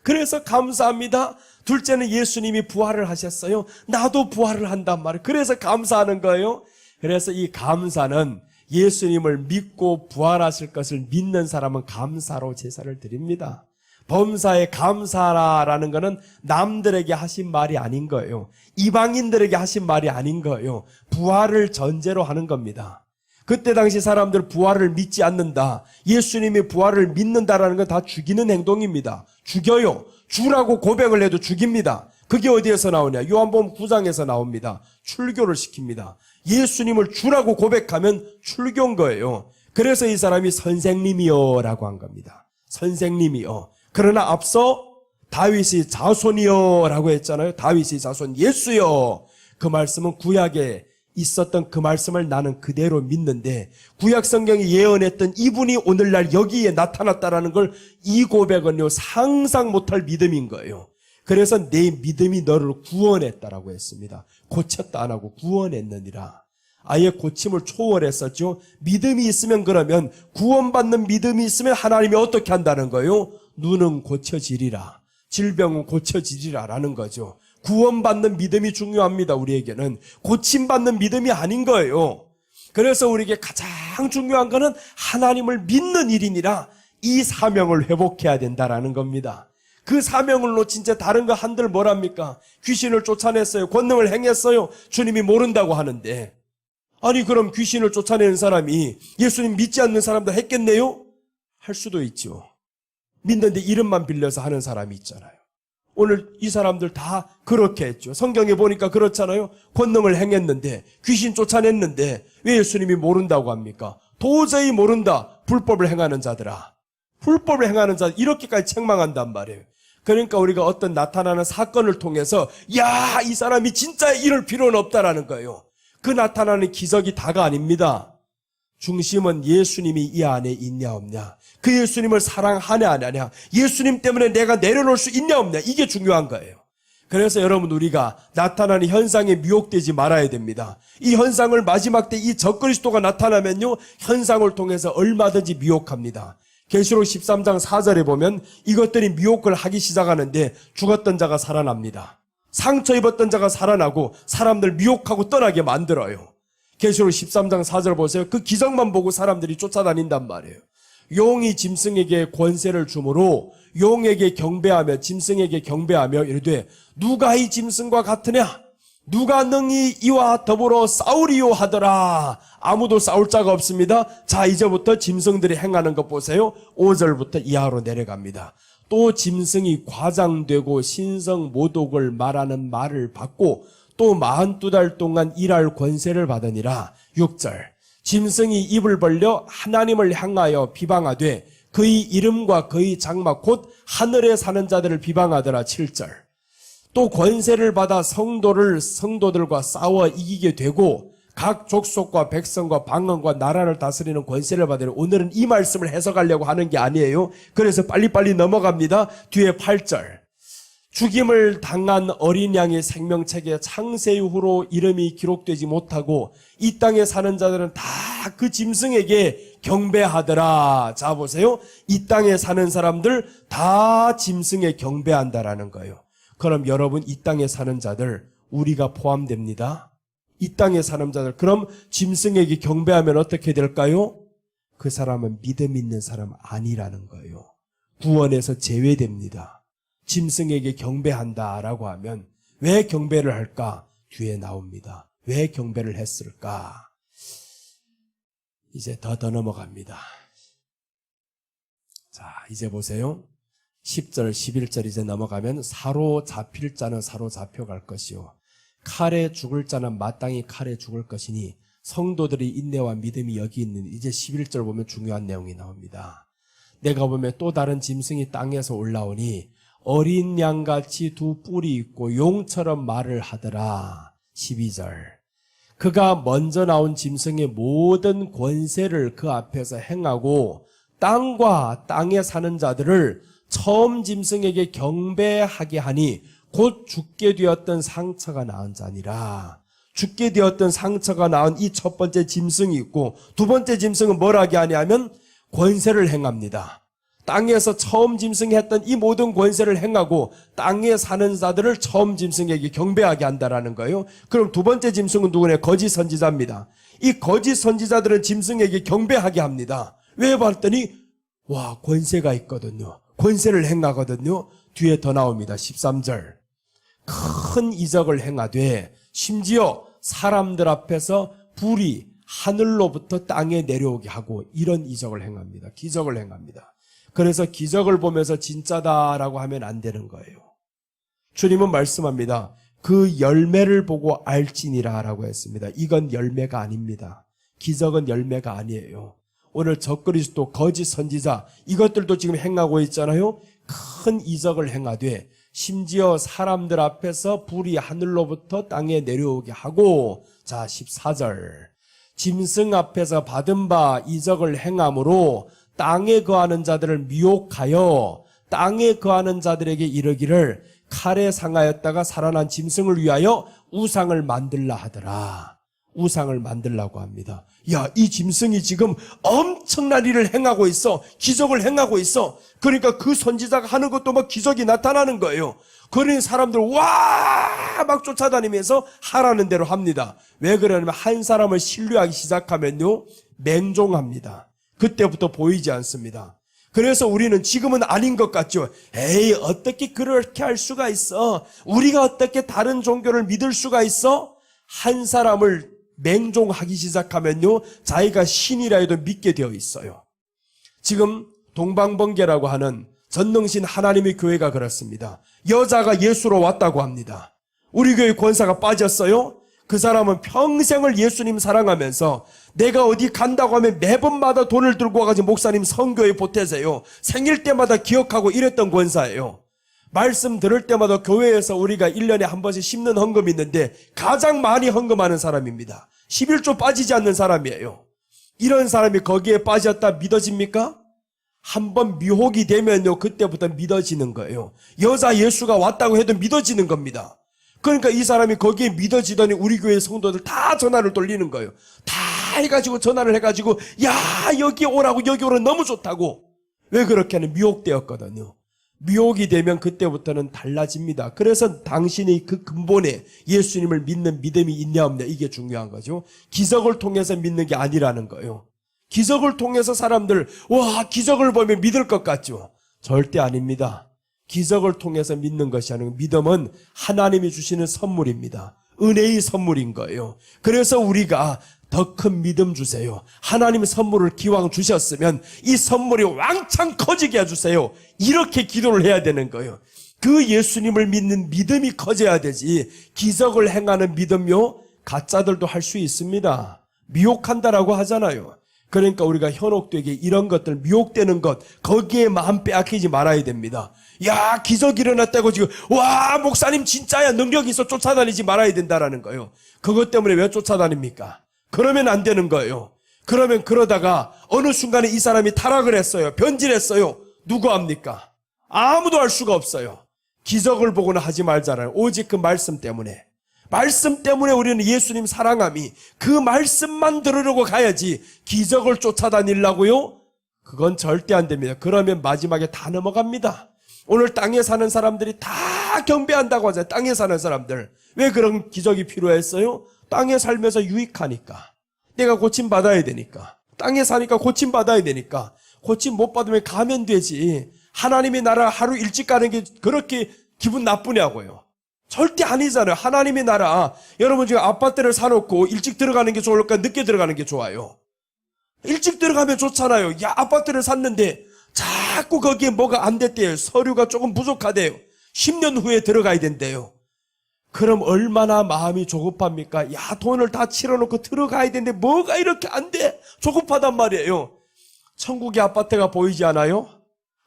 그래서 감사합니다. 둘째는 예수님이 부활을 하셨어요. 나도 부활을 한단 말이에요. 그래서 감사하는 거예요. 그래서 이 감사는 예수님을 믿고 부활하실 것을 믿는 사람은 감사로 제사를 드립니다. 범사에 감사라는 것은 남들에게 하신 말이 아닌 거예요. 이방인들에게 하신 말이 아닌 거예요. 부활을 전제로 하는 겁니다. 그때 당시 사람들 부활을 믿지 않는다. 예수님이 부활을 믿는다라는 건 다 죽이는 행동입니다. 죽여요. 주라고 고백을 해도 죽입니다. 그게 어디에서 나오냐? 요한복음 9장에서 나옵니다. 출교를 시킵니다. 예수님을 주라고 고백하면 출교인 거예요. 그래서 이 사람이 선생님이여 라고 한 겁니다. 선생님이여. 그러나 앞서 다윗의 자손이여 라고 했잖아요. 다윗의 자손 예수여. 그 말씀은 구약에 있었던 그 말씀을 나는 그대로 믿는데 구약 성경이 예언했던 이분이 오늘날 여기에 나타났다라는 걸 이 고백은요 상상 못할 믿음인 거예요. 그래서 내 믿음이 너를 구원했다라고 했습니다. 고쳤다 안 하고 구원했느니라. 아예 고침을 초월했었죠. 믿음이 있으면 그러면 구원받는 믿음이 있으면 하나님이 어떻게 한다는 거예요? 눈은 고쳐지리라. 질병은 고쳐지리라라는 거죠. 구원받는 믿음이 중요합니다. 우리에게는 고침받는 믿음이 아닌 거예요. 그래서 우리에게 가장 중요한 것은 하나님을 믿는 일이니라 이 사명을 회복해야 된다라는 겁니다. 그 사명을 놓친 채 다른 거 한들 뭐랍니까? 귀신을 쫓아냈어요. 권능을 행했어요. 주님이 모른다고 하는데 아니 그럼 귀신을 쫓아내는 사람이 예수님 믿지 않는 사람도 했겠네요? 할 수도 있죠. 믿는데 이름만 빌려서 하는 사람이 있잖아요. 오늘 이 사람들 다 그렇게 했죠. 성경에 보니까 그렇잖아요. 권능을 행했는데 귀신 쫓아냈는데 왜 예수님이 모른다고 합니까? 도저히 모른다. 불법을 행하는 자들아. 불법을 행하는 자 이렇게까지 책망한단 말이에요. 그러니까 우리가 어떤 나타나는 사건을 통해서 야, 이 사람이 진짜 이럴 필요는 없다라는 거예요. 그 나타나는 기적이 다가 아닙니다. 중심은 예수님이 이 안에 있냐 없냐, 그 예수님을 사랑하냐 안 하냐, 예수님 때문에 내가 내려놓을 수 있냐 없냐, 이게 중요한 거예요. 그래서 여러분 우리가 나타나는 현상에 미혹되지 말아야 됩니다. 이 현상을 마지막 때 이 적그리스도가 나타나면요 현상을 통해서 얼마든지 미혹합니다. 계시록 13장 4절에 보면 이것들이 미혹을 하기 시작하는데 죽었던 자가 살아납니다. 상처 입었던 자가 살아나고 사람들 미혹하고 떠나게 만들어요. 계시록 13장 4절 보세요. 그 기적만 보고 사람들이 쫓아다닌단 말이에요. 용이 짐승에게 권세를 주므로 용에게 경배하며 짐승에게 경배하며 이르되 누가 이 짐승과 같으냐? 누가 능히 이와 더불어 싸우리요 하더라. 아무도 싸울 자가 없습니다. 자, 이제부터 짐승들이 행하는 것 보세요. 5절부터 이하로 내려갑니다. 또 짐승이 과장되고 신성 모독을 말하는 말을 받고 또 42달 동안 일할 권세를 받으니라. 6절 짐승이 입을 벌려 하나님을 향하여 비방하되 그의 이름과 그의 장막 곧 하늘에 사는 자들을 비방하더라. 7절 또 권세를 받아 성도들과 싸워 이기게 되고 각 족속과 백성과 방언과 나라를 다스리는 권세를 받으려. 오늘은 이 말씀을 해석하려고 하는 게 아니에요. 그래서 빨리빨리 넘어갑니다. 뒤에 8절 죽임을 당한 어린 양의 생명책에 창세 이후로 이름이 기록되지 못하고 이 땅에 사는 자들은 다 그 짐승에게 경배하더라. 자 보세요. 이 땅에 사는 사람들 다 짐승에 경배한다라는 거예요. 그럼 여러분 이 땅에 사는 자들 우리가 포함됩니다. 이 땅에 사는 자들 그럼 짐승에게 경배하면 어떻게 될까요? 그 사람은 믿음 있는 사람 아니라는 거예요. 구원에서 제외됩니다. 짐승에게 경배한다라고 하면 왜 경배를 할까? 뒤에 나옵니다. 왜 경배를 했을까? 이제 더 넘어갑니다. 자, 이제 보세요. 10절, 11절 이제 넘어가면 사로잡힐 자는 사로잡혀갈 것이요 칼에 죽을 자는 마땅히 칼에 죽을 것이니 성도들의 인내와 믿음이 여기 있는. 이제 11절 보면 중요한 내용이 나옵니다. 내가 보면 또 다른 짐승이 땅에서 올라오니 어린 양같이 두 뿔이 있고 용처럼 말을 하더라. 12절 그가 먼저 나온 짐승의 모든 권세를 그 앞에서 행하고 땅과 땅에 사는 자들을 처음 짐승에게 경배하게 하니 곧 죽게 되었던 상처가 나은 자니라. 죽게 되었던 상처가 나은 이 첫 번째 짐승이 있고 두 번째 짐승은 뭘 하게 하냐면 권세를 행합니다. 땅에서 처음 짐승이 했던 이 모든 권세를 행하고 땅에 사는 자들을 처음 짐승에게 경배하게 한다라는 거예요. 그럼 두 번째 짐승은 누구냐? 거짓 선지자입니다. 이 거짓 선지자들은 짐승에게 경배하게 합니다. 왜 봤더니 와 권세가 있거든요. 권세를 행하거든요. 뒤에 더 나옵니다. 13절 큰 이적을 행하되 심지어 사람들 앞에서 불이 하늘로부터 땅에 내려오게 하고 이런 이적을 행합니다. 기적을 행합니다. 그래서 기적을 보면서 진짜다라고 하면 안 되는 거예요. 주님은 말씀합니다. 그 열매를 보고 알지니라 라고 했습니다. 이건 열매가 아닙니다. 기적은 열매가 아니에요. 오늘 적그리스도 거짓 선지자 이것들도 지금 행하고 있잖아요. 큰 이적을 행하되 심지어 사람들 앞에서 불이 하늘로부터 땅에 내려오게 하고. 자 14절 짐승 앞에서 받은 바 이적을 행함으로 땅에 거하는 자들을 미혹하여 땅에 거하는 자들에게 이르기를 칼에 상하였다가 살아난 짐승을 위하여 우상을 만들라 하더라. 우상을 만들라고 합니다. 야, 이 짐승이 지금 엄청난 일을 행하고 있어. 기적을 행하고 있어. 그러니까 그 선지자가 하는 것도 막 기적이 나타나는 거예요. 그러니 사람들 와 막 쫓아다니면서 하라는 대로 합니다. 왜 그러냐면 한 사람을 신뢰하기 시작하면요 맹종합니다. 그때부터 보이지 않습니다. 그래서 우리는 지금은 아닌 것 같죠. 에이 어떻게 그렇게 할 수가 있어. 우리가 어떻게 다른 종교를 믿을 수가 있어. 한 사람을 맹종하기 시작하면요 자기가 신이라 해도 믿게 되어 있어요. 지금 동방번개라고 하는 전능신 하나님의 교회가 그렇습니다. 여자가 예수로 왔다고 합니다. 우리 교회 권사가 빠졌어요. 그 사람은 평생을 예수님 사랑하면서 내가 어디 간다고 하면 매번마다 돈을 들고 와가지고 목사님 선교에 보태세요. 생일 때마다 기억하고 이랬던 권사예요. 말씀 들을 때마다 교회에서 우리가 1년에 한 번씩 심는 헌금이 있는데 가장 많이 헌금하는 사람입니다. 11조 빠지지 않는 사람이에요. 이런 사람이 거기에 빠졌다 믿어집니까? 한번 미혹이 되면요 그때부터 믿어지는 거예요. 여자 예수가 왔다고 해도 믿어지는 겁니다. 그러니까 이 사람이 거기에 믿어지더니 우리 교회 성도들 다 전화를 돌리는 거예요. 다 해가지고 전화를 해가지고 야 여기 오라고 여기 오라고 너무 좋다고. 왜 그렇게 하는 미혹되었거든요. 미혹이 되면 그때부터는 달라집니다. 그래서 당신이 그 근본에 예수님을 믿는 믿음이 있냐 없냐 이게 중요한 거죠. 기적을 통해서 믿는 게 아니라는 거예요. 기적을 통해서 사람들 와 기적을 보면 믿을 것 같죠? 절대 아닙니다. 기적을 통해서 믿는 것이 아니고 믿음은 하나님이 주시는 선물입니다. 은혜의 선물인 거예요. 그래서 우리가 더 큰 믿음 주세요. 하나님 선물을 기왕 주셨으면 이 선물이 왕창 커지게 해주세요. 이렇게 기도를 해야 되는 거예요. 그 예수님을 믿는 믿음이 커져야 되지 기적을 행하는 믿음요 가짜들도 할 수 있습니다. 미혹한다라고 하잖아요. 그러니까 우리가 현혹되게 이런 것들 미혹되는 것 거기에 마음 빼앗기지 말아야 됩니다. 야 기적 일어났다고 지금 와 목사님 진짜야 능력이 있어 쫓아다니지 말아야 된다라는 거예요. 그것 때문에 왜 쫓아다닙니까? 그러면 안 되는 거예요. 그러면 그러다가 어느 순간에 이 사람이 타락을 했어요. 변질했어요. 누구 압니까? 아무도 알 수가 없어요. 기적을 보고는 하지 말잖아요. 오직 그 말씀 때문에. 말씀 때문에 우리는 예수님 사랑함이 그 말씀만 들으려고 가야지 기적을 쫓아다니려고요? 그건 절대 안 됩니다. 그러면 마지막에 다 넘어갑니다. 오늘 땅에 사는 사람들이 다 경배한다고 하잖아요. 땅에 사는 사람들. 왜 그런 기적이 필요했어요? 땅에 살면서 유익하니까. 내가 고침받아야 되니까. 땅에 사니까 고침받아야 되니까. 고침 못 받으면 가면 되지. 하나님의 나라 하루 일찍 가는 게 그렇게 기분 나쁘냐고요. 절대 아니잖아요. 하나님의 나라. 여러분 지금 아파트를 사놓고 일찍 들어가는 게 좋을까 늦게 들어가는 게 좋아요? 일찍 들어가면 좋잖아요. 야 아파트를 샀는데 자꾸 거기에 뭐가 안 됐대요. 서류가 조금 부족하대요. 10년 후에 들어가야 된대요. 그럼 얼마나 마음이 조급합니까? 야 돈을 다 치러놓고 들어가야 되는데 뭐가 이렇게 안 돼? 조급하단 말이에요. 천국의 아파트가 보이지 않아요?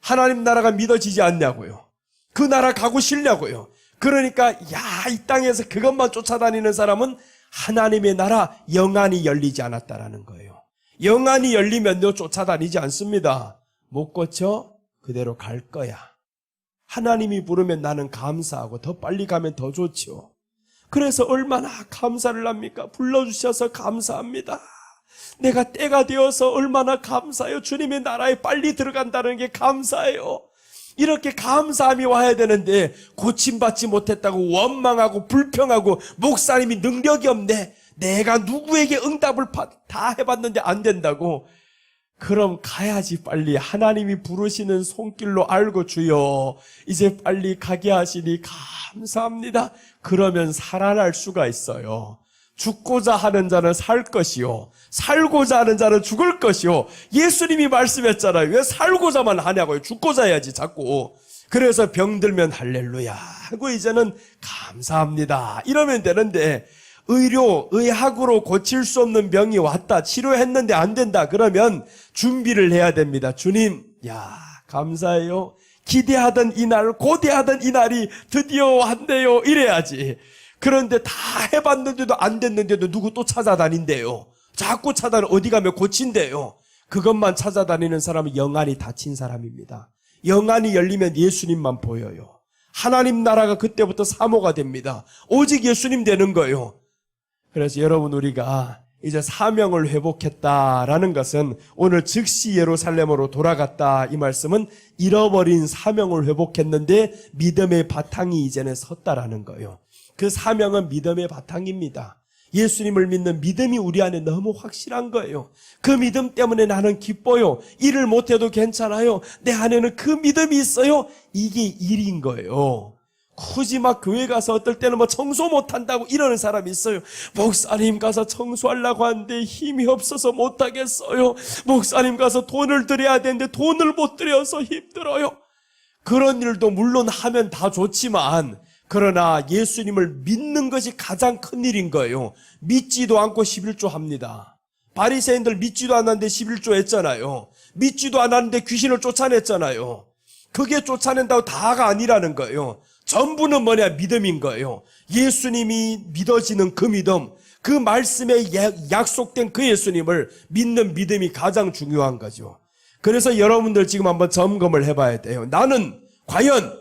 하나님 나라가 믿어지지 않냐고요. 그 나라 가고 싶냐고요. 그러니까 이 땅에서 그것만 쫓아다니는 사람은 하나님의 나라 영안이 열리지 않았다라는 거예요. 영안이 열리면요 쫓아다니지 않습니다. 못 고쳐 그대로 갈 거야. 하나님이 부르면 나는 감사하고 더 빨리 가면 더 좋죠. 그래서 얼마나 감사를 합니까? 불러주셔서 감사합니다. 내가 때가 되어서 얼마나 감사해요. 주님의 나라에 빨리 들어간다는 게 감사해요. 이렇게 감사함이 와야 되는데 고침받지 못했다고 원망하고 불평하고 목사님이 능력이 없네. 내가 누구에게 응답을 다 해봤는데 안 된다고. 그럼 가야지 빨리. 하나님이 부르시는 손길로 알고 주여 이제 빨리 가게 하시니 감사합니다. 그러면 살아날 수가 있어요. 죽고자 하는 자는 살 것이요 살고자 하는 자는 죽을 것이요. 예수님이 말씀했잖아요. 왜 살고자만 하냐고요. 죽고자 해야지 자꾸. 그래서 병들면 할렐루야 하고 이제는 감사합니다 이러면 되는데 의학으로 고칠 수 없는 병이 왔다. 치료했는데 안 된다. 그러면 준비를 해야 됩니다. 주님, 감사해요. 기대하던 이날, 고대하던 이날이 드디어 왔네요. 이래야지. 그런데 다 해봤는데도 안 됐는데도 누구 또 찾아다닌대요. 자꾸 어디 가면 고친대요. 그것만 찾아다니는 사람은 영안이 닫힌 사람입니다. 영안이 열리면 예수님만 보여요. 하나님 나라가 그때부터 사모가 됩니다. 오직 예수님 되는 거예요. 그래서 여러분 우리가 이제 사명을 회복했다라는 것은 오늘 즉시 예루살렘으로 돌아갔다 이 말씀은 잃어버린 사명을 회복했는데 믿음의 바탕이 이제는 섰다라는 거예요. 그 사명은 믿음의 바탕입니다. 예수님을 믿는 믿음이 우리 안에 너무 확실한 거예요. 그 믿음 때문에 나는 기뻐요. 일을 못해도 괜찮아요. 내 안에는 그 믿음이 있어요. 이게 일인 거예요. 굳이 막 교회 가서 어떨 때는 청소 못한다고 이러는 사람이 있어요. 목사님 가서 청소하려고 하는데 힘이 없어서 못하겠어요. 목사님 가서 돈을 드려야 되는데 돈을 못 드려서 힘들어요. 그런 일도 물론 하면 다 좋지만 그러나 예수님을 믿는 것이 가장 큰 일인 거예요. 믿지도 않고 11조 합니다. 바리새인들 믿지도 않았는데 11조 했잖아요. 믿지도 않았는데 귀신을 쫓아냈잖아요. 그게 쫓아낸다고 다가 아니라는 거예요. 전부는 뭐냐? 믿음인 거예요. 예수님이 믿어지는 그 믿음, 그 말씀에 약속된 그 예수님을 믿는 믿음이 가장 중요한 거죠. 그래서 여러분들 지금 한번 점검을 해봐야 돼요. 나는 과연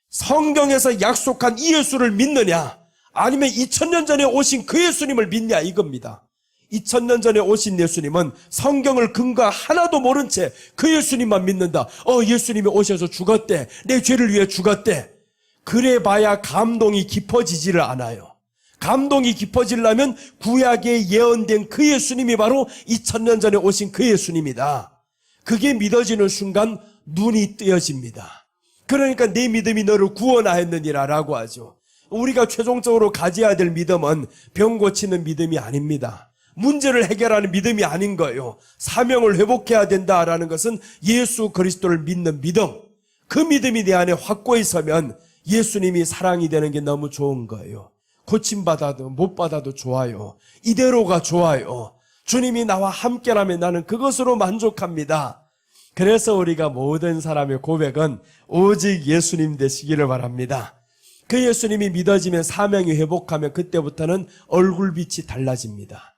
성경에서 약속한 이 예수를 믿느냐? 아니면 2000년 전에 오신 그 예수님을 믿냐? 이겁니다. 2000년 전에 오신 예수님은 성경을 근거 하나도 모른 채 그 예수님만 믿는다. 예수님이 오셔서 죽었대. 내 죄를 위해 죽었대. 그래 봐야 감동이 깊어지지를 않아요. 감동이 깊어지려면 구약에 예언된 그 예수님이 바로 2000년 전에 오신 그 예수님이다. 그게 믿어지는 순간 눈이 뜨여집니다. 그러니까 내 믿음이 너를 구원하였느니라 라고 하죠. 우리가 최종적으로 가져야 될 믿음은 병 고치는 믿음이 아닙니다. 문제를 해결하는 믿음이 아닌 거예요. 사명을 회복해야 된다라는 것은 예수 그리스도를 믿는 믿음. 그 믿음이 내 안에 확고히 서면 예수님이 사랑이 되는 게 너무 좋은 거예요. 고침받아도 못 받아도 좋아요. 이대로가 좋아요. 주님이 나와 함께라면 나는 그것으로 만족합니다. 그래서 우리가 모든 사람의 고백은 오직 예수님 되시기를 바랍니다. 그 예수님이 믿어지면 사명이 회복하면 그때부터는 얼굴빛이 달라집니다.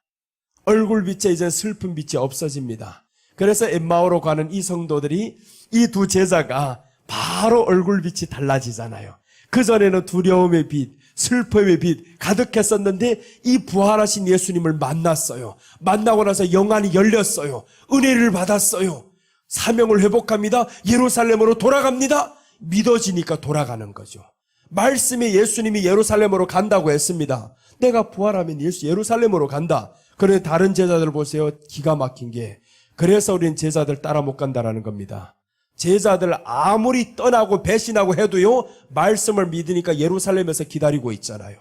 얼굴빛에 이제 슬픈 빛이 없어집니다. 그래서 엠마오로 가는 이 성도들이 이 두 제자가 바로 얼굴빛이 달라지잖아요. 그전에는 두려움의 빛, 슬픔의 빛 가득했었는데 이 부활하신 예수님을 만났어요. 만나고 나서 영안이 열렸어요. 은혜를 받았어요. 사명을 회복합니다. 예루살렘으로 돌아갑니다. 믿어지니까 돌아가는 거죠. 말씀에 예수님이 예루살렘으로 간다고 했습니다. 내가 부활하면 예루살렘으로 간다. 그런데 다른 제자들 보세요. 기가 막힌 게. 그래서 우리는 제자들 따라 못 간다라는 겁니다. 제자들 아무리 떠나고 배신하고 해도요, 말씀을 믿으니까 예루살렘에서 기다리고 있잖아요.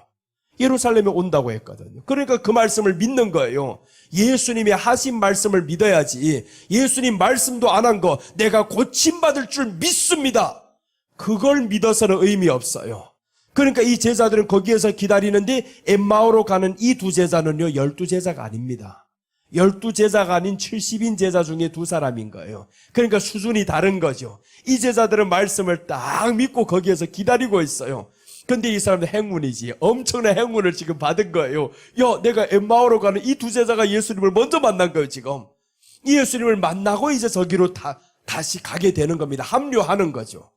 예루살렘에 온다고 했거든요. 그러니까 그 말씀을 믿는 거예요. 예수님이 하신 말씀을 믿어야지. 예수님 말씀도 안 한 거 내가 고침받을 줄 믿습니다. 그걸 믿어서는 의미 없어요. 그러니까 이 제자들은 거기에서 기다리는데 엠마오로 가는 이 두 제자는요, 12제자가 아닙니다. 12제자가 아닌 70인 제자 중에 두 사람인 거예요. 그러니까 수준이 다른 거죠. 이 제자들은 말씀을 딱 믿고 거기에서 기다리고 있어요. 근데 이 사람은 행운이지. 엄청난 행운을 지금 받은 거예요. 야, 내가 엠마오로 가는 이 두 제자가 예수님을 먼저 만난 거예요, 지금. 이 예수님을 만나고 이제 저기로 다시 가게 되는 겁니다. 합류하는 거죠.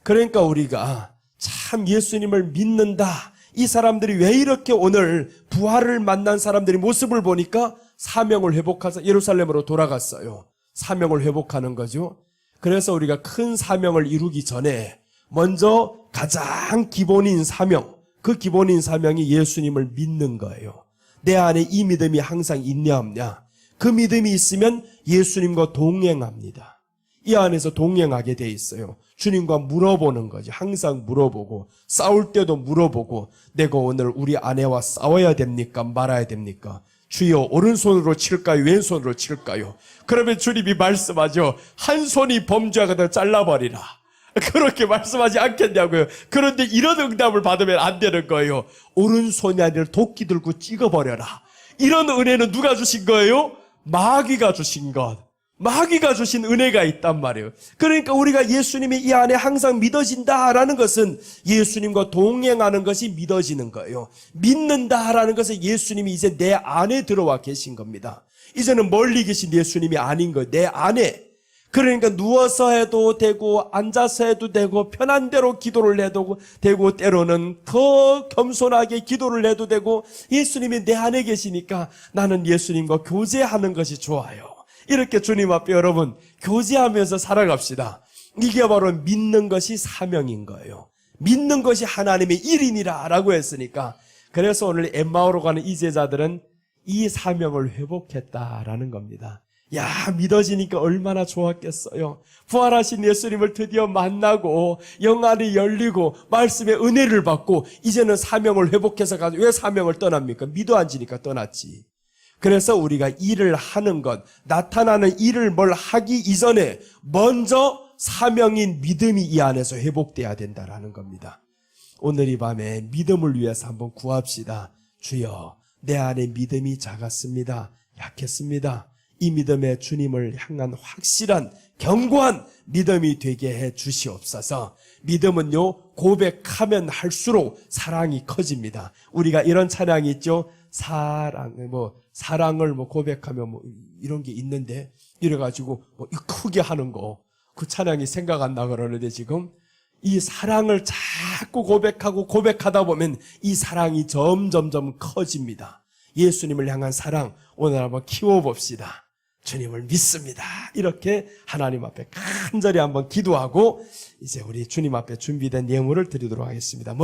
그러니까 우리가 참 예수님을 믿는다. 이 사람들이 왜 이렇게 오늘 부활을 만난 사람들의 모습을 보니까 사명을 회복해서 예루살렘으로 돌아갔어요. 사명을 회복하는 거죠. 그래서 우리가 큰 사명을 이루기 전에 먼저 가장 기본인 사명, 그 기본인 사명이 예수님을 믿는 거예요. 내 안에 이 믿음이 항상 있냐 없냐. 그 믿음이 있으면 예수님과 동행합니다. 이 안에서 동행하게 돼 있어요. 주님과 물어보는 거죠. 항상 물어보고, 싸울 때도 물어보고, 내가 오늘 우리 아내와 싸워야 됩니까? 말아야 됩니까? 주여, 오른손으로 칠까요? 왼손으로 칠까요? 그러면 주님이 말씀하죠. 한 손이 범죄하거든 잘라버리라. 그렇게 말씀하지 않겠냐고요. 그런데 이런 응답을 받으면 안 되는 거예요. 오른손이 아니라 도끼 들고 찍어버려라. 이런 은혜는 누가 주신 거예요? 마귀가 주신 것. 마귀가 주신 은혜가 있단 말이에요. 그러니까 우리가 예수님이 이 안에 항상 믿어진다라는 것은 예수님과 동행하는 것이 믿어지는 거예요. 믿는다라는 것은 예수님이 이제 내 안에 들어와 계신 겁니다. 이제는 멀리 계신 예수님이 아닌 거예요. 내 안에. 그러니까 누워서 해도 되고 앉아서 해도 되고 편한 대로 기도를 해도 되고 때로는 더 겸손하게 기도를 해도 되고 예수님이 내 안에 계시니까 나는 예수님과 교제하는 것이 좋아요. 이렇게 주님 앞에 여러분 교제하면서 살아갑시다. 이게 바로 믿는 것이 사명인 거예요. 믿는 것이 하나님의 일이니라 라고 했으니까 그래서 오늘 엠마오로 가는 이 제자들은 이 사명을 회복했다라는 겁니다. 야, 믿어지니까 얼마나 좋았겠어요. 부활하신 예수님을 드디어 만나고 영안이 열리고 말씀의 은혜를 받고 이제는 사명을 회복해서 가서 왜 사명을 떠납니까? 믿어 앉으니까 떠났지. 그래서 우리가 일을 하는 것, 나타나는 일을 뭘 하기 이전에 먼저 사명인 믿음이 이 안에서 회복돼야 된다라는 겁니다. 오늘 이 밤에 믿음을 위해서 한번 구합시다. 주여, 내 안에 믿음이 작았습니다. 약했습니다. 이 믿음에 주님을 향한 확실한 견고한 믿음이 되게 해 주시옵소서. 믿음은요, 고백하면 할수록 사랑이 커집니다. 우리가 이런 찬양이 있죠. 사랑을 고백하면 이런 게 있는데 이래가지고 크게 하는 거 그 찬양이 생각 안 나 그러는데 지금 이 사랑을 자꾸 고백하다 보면 이 사랑이 점점점 커집니다. 예수님을 향한 사랑 오늘 한번 키워봅시다. 주님을 믿습니다. 이렇게 하나님 앞에 간절히 한번 기도하고 이제 우리 주님 앞에 준비된 예물을 드리도록 하겠습니다.